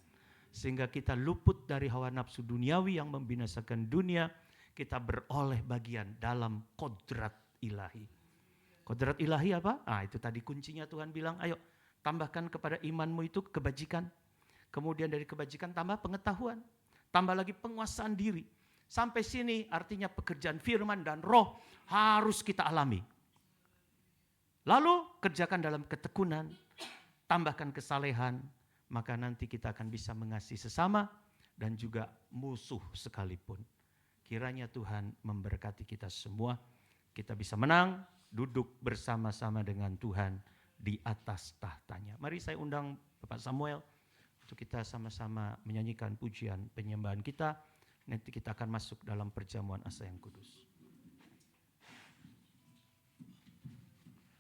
Sehingga kita luput dari hawa nafsu duniawi yang membinasakan dunia. Kita beroleh bagian dalam kodrat ilahi. Kodrat ilahi apa? Itu tadi kuncinya Tuhan bilang, ayo tambahkan kepada imanmu itu kebajikan. Kemudian dari kebajikan tambah pengetahuan. Tambah lagi penguasaan diri. Sampai sini artinya pekerjaan firman dan roh harus kita alami. Lalu kerjakan dalam ketekunan, tambahkan kesalehan, maka nanti kita akan bisa mengasihi sesama dan juga musuh sekalipun. Kiranya Tuhan memberkati kita semua, kita bisa menang, duduk bersama-sama dengan Tuhan di atas tahtanya. Mari saya undang Bapak Samuel untuk kita sama-sama menyanyikan pujian penyembahan kita. Nanti kita akan masuk dalam perjamuan asa yang kudus.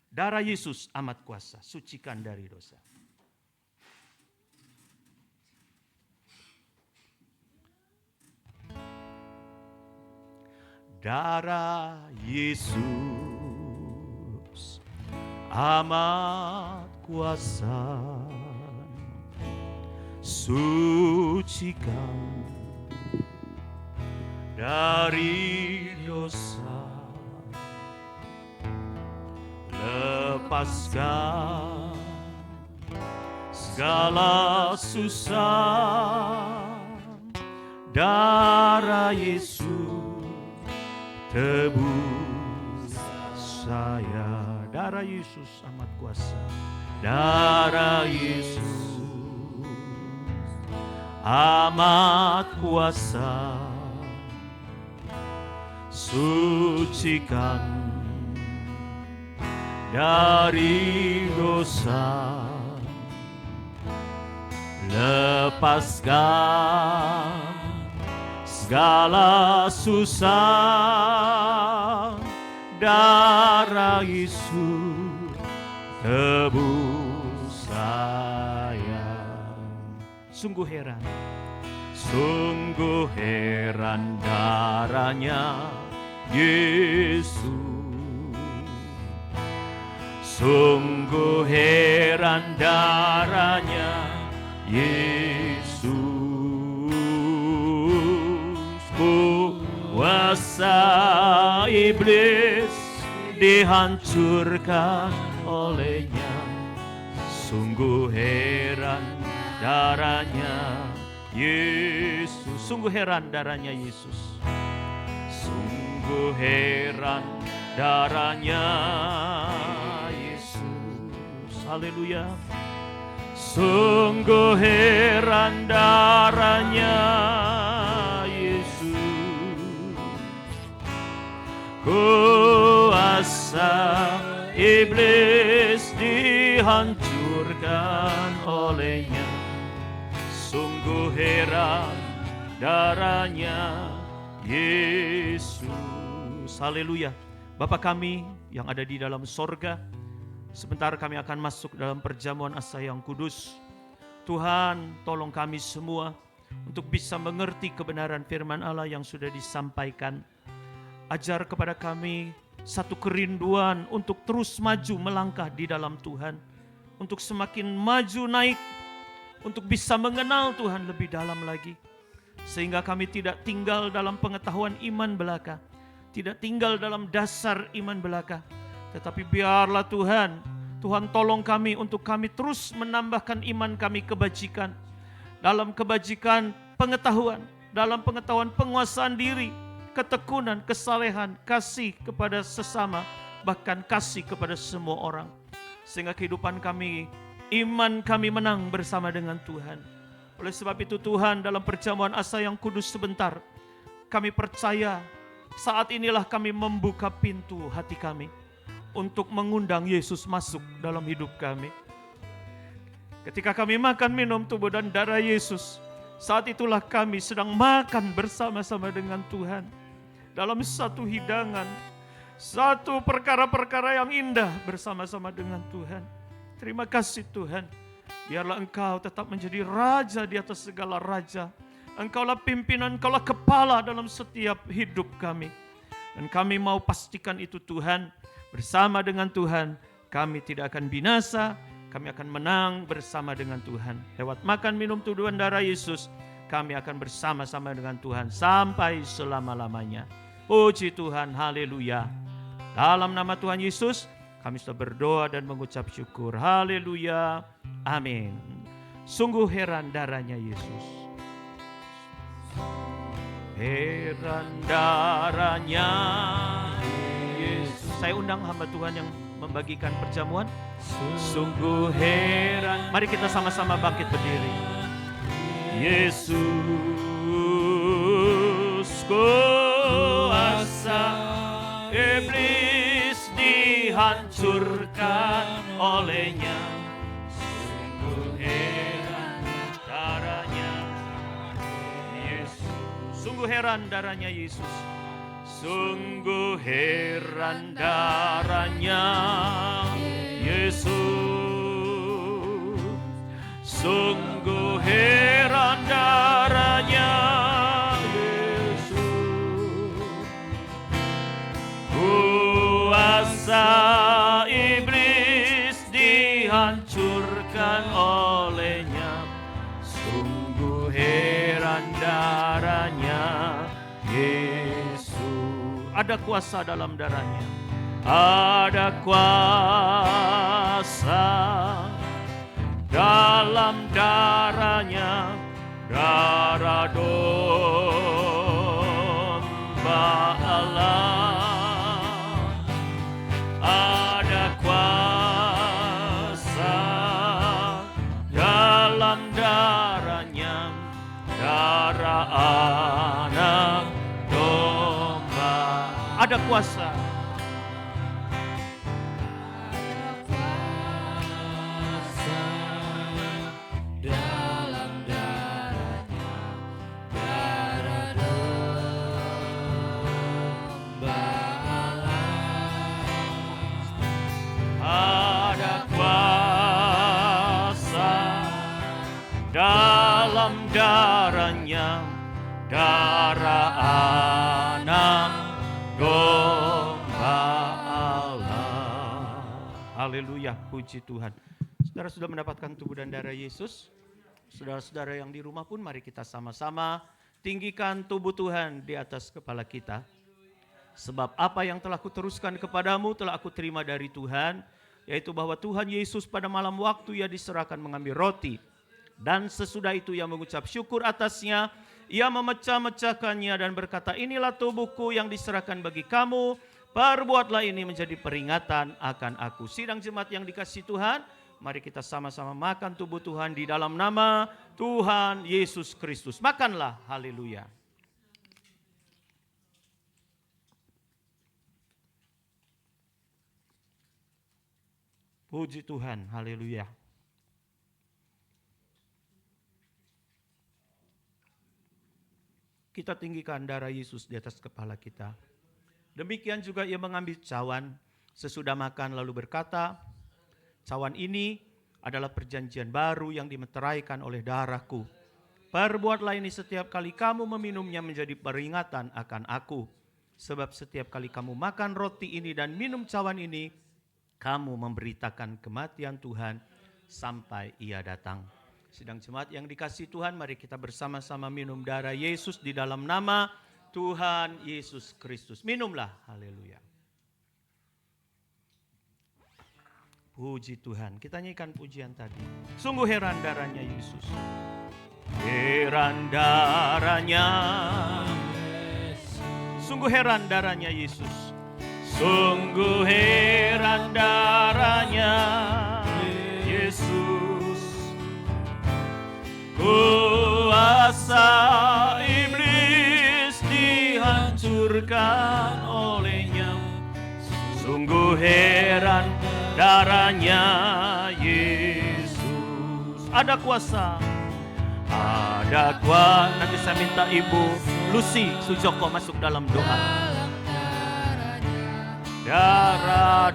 Darah Yesus amat kuasa, sucikan dari dosa. Darah Yesus amat kuasa, sucikan dari dosa, lepaskan segala susah. Darah Yesus tebus saya. Darah Yesus amat kuasa. Darah Yesus amat kuasa, sucikan dari dosa, lepaskan segala susah. Darah Yesus tebus saya. Sungguh heran, sungguh heran darahnya Yesus. Sungguh heran darahnya Yesus. Kuasa iblis dihancurkan olehnya. Sungguh heran darahnya Yesus. Sungguh heran darahnya Yesus. Sungguh heran darahnya Yesus. Haleluya. Sungguh heran darahnya Yesus. Kuasa iblis dihancurkan olehnya. Sungguh heran darahnya Yesus. Haleluya. Bapa kami yang ada di dalam sorga, sebentar kami akan masuk dalam perjamuan asa yang kudus. Tuhan, tolong kami semua untuk bisa mengerti kebenaran firman Allah yang sudah disampaikan. Ajar kepada kami satu kerinduan untuk terus maju melangkah di dalam Tuhan. Untuk semakin maju naik, untuk bisa mengenal Tuhan lebih dalam lagi. Sehingga kami tidak tinggal dalam pengetahuan iman belaka, tidak tinggal dalam dasar iman belaka. Tetapi biarlah Tuhan tolong kami untuk kami terus menambahkan iman kami kebajikan. Dalam kebajikan pengetahuan, dalam pengetahuan penguasaan diri, ketekunan, kesalehan, kasih kepada sesama, bahkan kasih kepada semua orang. Sehingga kehidupan kami, iman kami menang bersama dengan Tuhan. Oleh sebab itu Tuhan, dalam perjamuan asa yang kudus sebentar, kami percaya saat inilah kami membuka pintu hati kami untuk mengundang Yesus masuk dalam hidup kami. Ketika kami makan minum tubuh dan darah Yesus, saat itulah kami sedang makan bersama-sama dengan Tuhan dalam satu hidangan, satu perkara-perkara yang indah bersama-sama dengan Tuhan. Terima kasih Tuhan. Biarlah Engkau tetap menjadi Raja di atas segala raja. Engkaulah pimpinan, Engkaulah kepala dalam setiap hidup kami. Dan kami mau pastikan itu Tuhan. Bersama dengan Tuhan, kami tidak akan binasa. Kami akan menang bersama dengan Tuhan. Lewat makan minum tubuh dan darah Yesus, kami akan bersama-sama dengan Tuhan sampai selama-lamanya. Puji Tuhan, haleluya. Dalam nama Tuhan Yesus, kami sudah berdoa dan mengucap syukur. Haleluya, amin. Sungguh heran darahnya Yesus. Heran darahnya Yesus. Saya undang hamba Tuhan yang membagikan perjamuan. Sungguh heran. Mari kita sama-sama bangkit berdiri. Yesus kuasa iblis dihancurkan olehnya. Sungguh heran darahnya Yesus. Sungguh heran darahnya Yesus. Sungguh heran darahnya Yesus. Sungguh heran darahnya Yesus. Kuasa iblis dihancurkan olehnya. Sungguh heran darahnya Yesus. Ada kuasa dalam darahnya. Ada kuasa dalam darahnya, darah domba Allah. Ada kuasa dalam darahnya, darah anak domba. Ada kuasa. Dalam darahnya, darah anak domba Allah. Haleluya, puji Tuhan. Saudara sudah mendapatkan tubuh dan darah Yesus. Saudara-saudara yang di rumah pun mari kita sama-sama tinggikan tubuh Tuhan di atas kepala kita. Sebab apa yang telah kuteruskan kepadamu telah aku terima dari Tuhan, yaitu bahwa Tuhan Yesus pada malam waktu ia diserahkan mengambil roti. Dan sesudah itu ia mengucap syukur atasnya, ia memecah-mecahkannya dan berkata, inilah tubuhku yang diserahkan bagi kamu, perbuatlah ini menjadi peringatan akan aku. Sidang jemaat yang dikasihi Tuhan, mari kita sama-sama makan tubuh Tuhan di dalam nama Tuhan Yesus Kristus. Makanlah, haleluya. Puji Tuhan, haleluya. Kita tinggikan darah Yesus di atas kepala kita. Demikian juga ia mengambil cawan sesudah makan lalu berkata, cawan ini adalah perjanjian baru yang dimeteraikan oleh darahku. Perbuatlah ini setiap kali kamu meminumnya menjadi peringatan akan aku. Sebab setiap kali kamu makan roti ini dan minum cawan ini, kamu memberitakan kematian Tuhan sampai ia datang. Sidang jemaat yang dikasihi Tuhan, mari kita bersama-sama minum darah Yesus di dalam nama Tuhan Yesus Kristus. Minumlah, haleluya. Puji Tuhan, kita nyanyikan pujian tadi. Sungguh heran darahnya Yesus. Heran darahnya. Sungguh heran darahnya Yesus. Sungguh heran darahnya Yesus, kuasa iblis dihancurkan olehnya. Sungguh heran darahnya Yesus. Ada kuasa, ada kuasa. Nanti saya minta Ibu Lucy Sujoko masuk dalam doa. Darah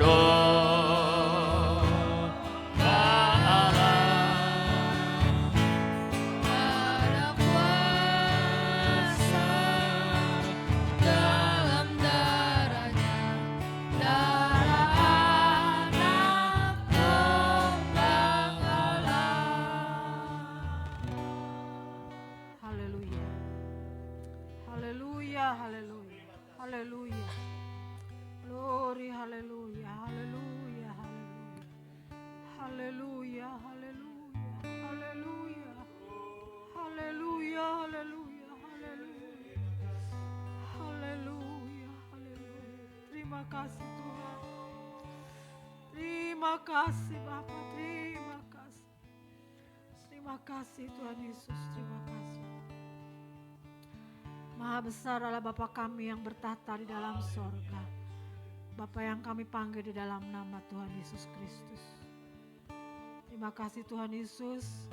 Haleluya. Glory, haleluya, haleluya, haleluya. Haleluya, haleluya, haleluya. Haleluya, haleluya, haleluya. Haleluya, haleluya. Terima kasih Tuhan. Terima kasih Bapa, terima kasih. Terima kasih Tuhan Yesus, terima kasih. Maha besar adalah Bapa kami yang bertahta di dalam sorga. Bapa yang kami panggil di dalam nama Tuhan Yesus Kristus. Terima kasih Tuhan Yesus,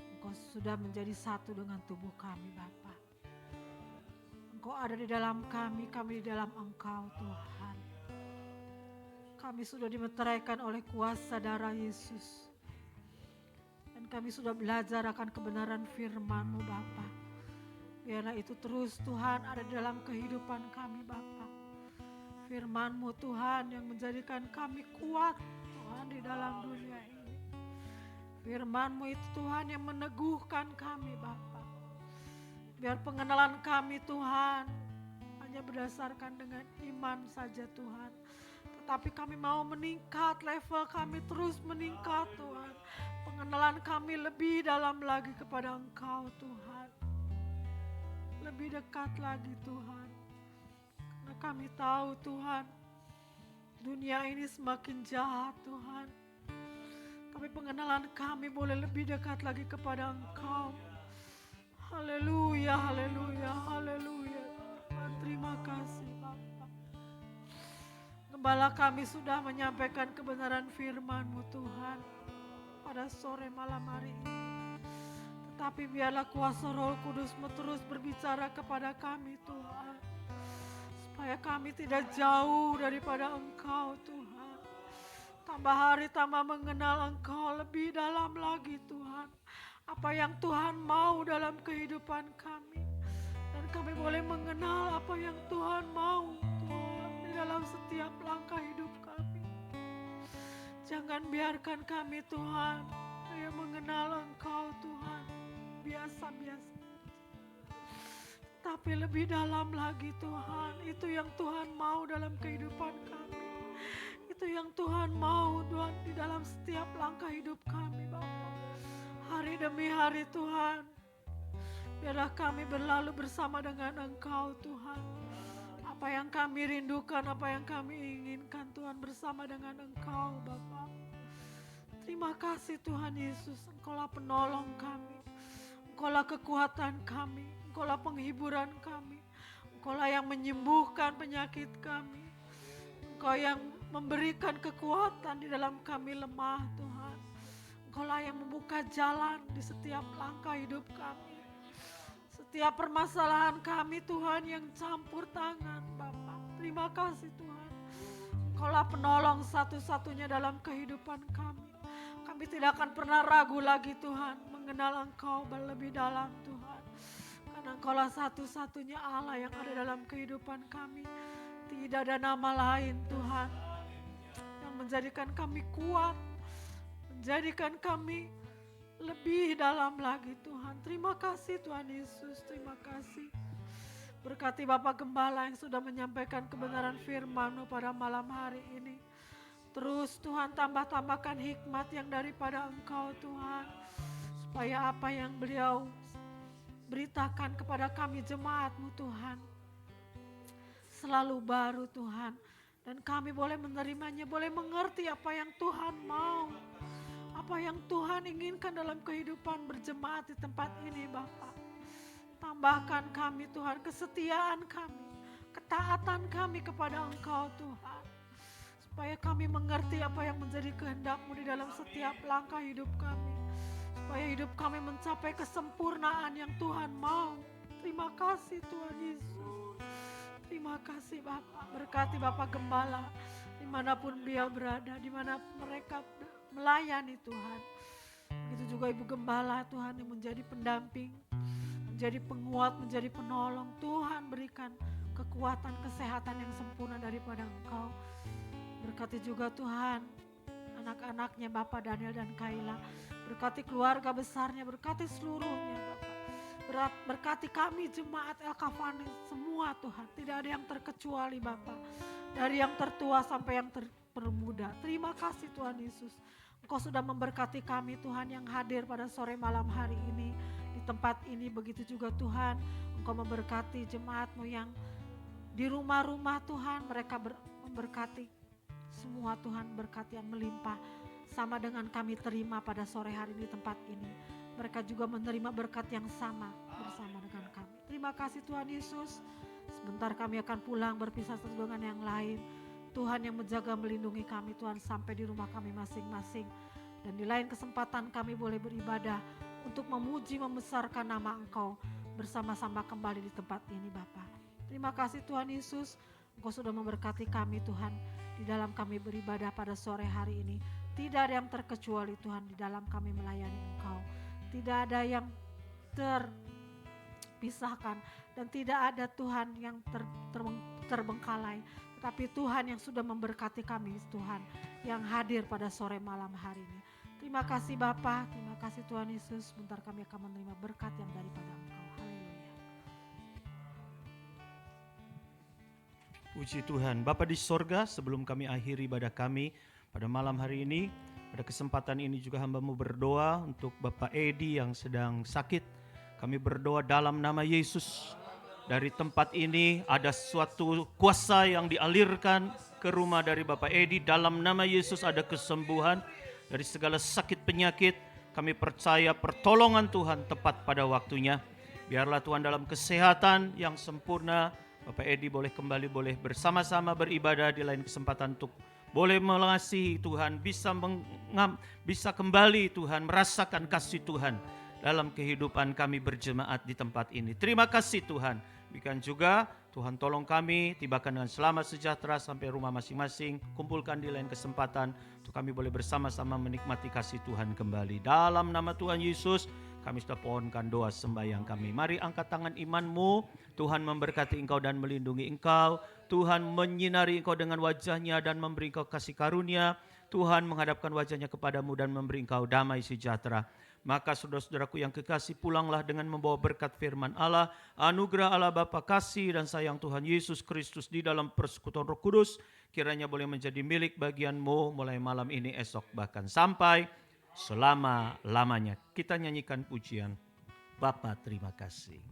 Engkau sudah menjadi satu dengan tubuh kami Bapa. Engkau ada di dalam kami di dalam Engkau Tuhan. Kami sudah dimeteraikan oleh kuasa darah Yesus. Dan kami sudah belajar akan kebenaran firman-Mu Bapa. Biarlah itu terus Tuhan ada di dalam kehidupan kami Bapa. Firman-Mu Tuhan yang menjadikan kami kuat Tuhan di dalam dunia ini. Firman-Mu itu Tuhan yang meneguhkan kami Bapa. Biar pengenalan kami Tuhan hanya berdasarkan dengan iman saja Tuhan. Tetapi kami mau meningkat, level kami terus meningkat Tuhan. Pengenalan kami lebih dalam lagi kepada Engkau Tuhan. Lebih dekat lagi Tuhan. Karena kami tahu Tuhan, dunia ini semakin jahat Tuhan. Tapi pengenalan kami boleh lebih dekat lagi kepada Engkau. Haleluya, haleluya, haleluya. Tuhan, terima kasih Bapa. Gembala kami sudah menyampaikan kebenaran firman-Mu Tuhan pada sore malam hari ini. Tapi biarlah kuasa Roh Kudus-Mu terus berbicara kepada kami Tuhan. Supaya kami tidak jauh daripada Engkau Tuhan. Tambah hari tambah mengenal Engkau lebih dalam lagi Tuhan. Apa yang Tuhan mau dalam kehidupan kami. Dan kami boleh mengenal apa yang Tuhan mau Tuhan di dalam setiap langkah hidup kami. Jangan biarkan kami Tuhan yang mengenal Engkau Tuhan biasa-biasa. Tapi lebih dalam lagi Tuhan, itu yang Tuhan mau dalam kehidupan kami. Itu yang Tuhan mau Tuhan di dalam setiap langkah hidup kami Bapa. Hari demi hari Tuhan, biarlah kami berlalu bersama dengan Engkau Tuhan. Apa yang kami rindukan, apa yang kami inginkan Tuhan bersama dengan Engkau Bapa. Terima kasih Tuhan Yesus, Engkaulah penolong kami. Engkaulah kekuatan kami, Engkaulah penghiburan kami, Engkaulah yang menyembuhkan penyakit kami, Engkau yang memberikan kekuatan di dalam kami lemah Tuhan. Engkaulah yang membuka jalan di setiap langkah hidup kami. Setiap permasalahan kami Tuhan yang campur tangan Bapa. Terima kasih Tuhan, Engkaulah penolong satu-satunya dalam kehidupan kami. Kami tidak akan pernah ragu lagi Tuhan mengenal Engkau lebih dalam Tuhan. Karena Engkaulah satu-satunya Allah yang ada dalam kehidupan kami. Tidak ada nama lain Tuhan yang menjadikan kami kuat, menjadikan kami lebih dalam lagi Tuhan. Terima kasih Tuhan Yesus, terima kasih. Berkati Bapak Gembala yang sudah menyampaikan kebenaran firman-Mu pada malam hari ini. Terus Tuhan tambah-tambahkan hikmat yang daripada Engkau Tuhan. Supaya apa yang beliau beritakan kepada kami jemaat-Mu Tuhan selalu baru Tuhan. Dan kami boleh menerimanya, boleh mengerti apa yang Tuhan mau. Apa yang Tuhan inginkan dalam kehidupan berjemaat di tempat ini Bapa. Tambahkan kami Tuhan, kesetiaan kami, ketaatan kami kepada Engkau Tuhan. Supaya kami mengerti apa yang menjadi kehendak-Mu di dalam setiap langkah hidup kami. Supaya hidup kami mencapai kesempurnaan yang Tuhan mau. Terima kasih Tuhan Yesus. Terima kasih Bapak. Berkati Bapak Gembala dimanapun beliau berada, dimana mereka melayani Tuhan. Begitu juga Ibu Gembala Tuhan yang menjadi pendamping, menjadi penguat, menjadi penolong. Tuhan berikan kekuatan, kesehatan yang sempurna daripada Engkau. Berkati juga Tuhan anak-anaknya Bapak Daniel dan Kaila. Berkati keluarga besarnya, berkati seluruhnya Bapak. Berkati kami jemaat El Kafani semua Tuhan. Tidak ada yang terkecuali Bapak. Dari yang tertua sampai yang termuda. Terima kasih Tuhan Yesus. Engkau sudah memberkati kami Tuhan yang hadir pada sore malam hari ini. Di tempat ini begitu juga Tuhan. Engkau memberkati jemaat-Mu yang di rumah-rumah Tuhan. Mereka memberkati semua Tuhan, berkat yang melimpah. Sama dengan kami terima pada sore hari di tempat ini. Mereka juga menerima berkat yang sama bersama dengan kami. Terima kasih Tuhan Yesus. Sebentar kami akan pulang berpisah satu dengan yang lain. Tuhan yang menjaga melindungi kami Tuhan sampai di rumah kami masing-masing. Dan di lain kesempatan kami boleh beribadah untuk memuji membesarkan nama Engkau bersama-sama kembali di tempat ini Bapa. Terima kasih Tuhan Yesus. Engkau sudah memberkati kami Tuhan di dalam kami beribadah pada sore hari ini. Tidak ada yang terkecuali Tuhan di dalam kami melayani Engkau. Tidak ada yang terpisahkan dan tidak ada Tuhan yang terbengkalai. Tetapi Tuhan yang sudah memberkati kami Tuhan yang hadir pada sore malam hari ini. Terima kasih Bapa, terima kasih Tuhan Yesus. Sebentar kami akan menerima berkat yang daripada Engkau. Haleluya. Puji Tuhan. Bapa di sorga, sebelum kami akhiri ibadah kami pada malam hari ini, pada kesempatan ini juga hamba-Mu berdoa untuk Bapak Edi yang sedang sakit. Kami berdoa dalam nama Yesus. Dari tempat ini ada suatu kuasa yang dialirkan ke rumah dari Bapak Edi. Dalam nama Yesus ada kesembuhan dari segala sakit penyakit. Kami percaya pertolongan Tuhan tepat pada waktunya. Biarlah Tuhan dalam kesehatan yang sempurna, Bapak Edi boleh kembali, boleh bersama-sama beribadah di lain kesempatan untuk boleh mengasihi Tuhan, bisa kembali Tuhan, merasakan kasih Tuhan dalam kehidupan kami berjemaat di tempat ini. Terima kasih Tuhan. Demikian juga Tuhan tolong kami tibakan dengan selamat sejahtera sampai rumah masing-masing. Kumpulkan di lain kesempatan untuk kami boleh bersama-sama menikmati kasih Tuhan kembali. Dalam nama Tuhan Yesus kami sudah pohonkan doa sembahyang kami. Mari angkat tangan imanmu. Tuhan memberkati engkau dan melindungi engkau. Tuhan menyinari engkau dengan wajahnya dan memberi engkau kasih karunia. Tuhan menghadapkan wajahnya kepadamu dan memberi engkau damai sejahtera. Maka saudara-saudaraku yang kekasih, pulanglah dengan membawa berkat firman Allah, anugerah Allah Bapa kasih dan sayang Tuhan Yesus Kristus di dalam persekutuan Roh Kudus kiranya boleh menjadi milik bagianmu mulai malam ini, esok, bahkan sampai selama-lamanya. Kita nyanyikan pujian Bapa terima kasih.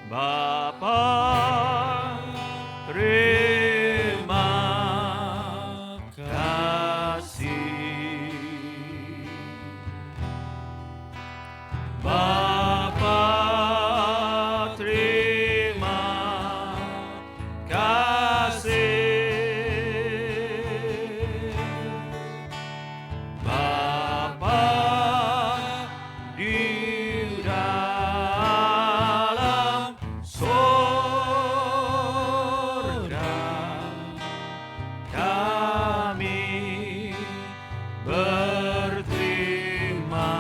Bapa terima kasih. Bapa terima kasih. Bapa di dalam sorga, kami berterima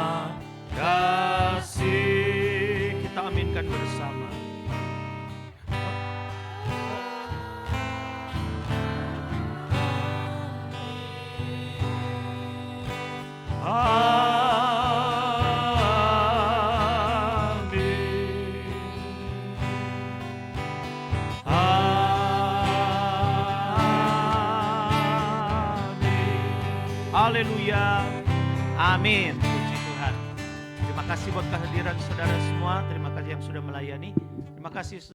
kasih. Kita aminkan bersama. Amin. Amin. Haleluya. Amin. Puji Tuhan. Terima kasih buat kehadiran saudara semua. Terima kasih yang sudah melayani. Terima kasih.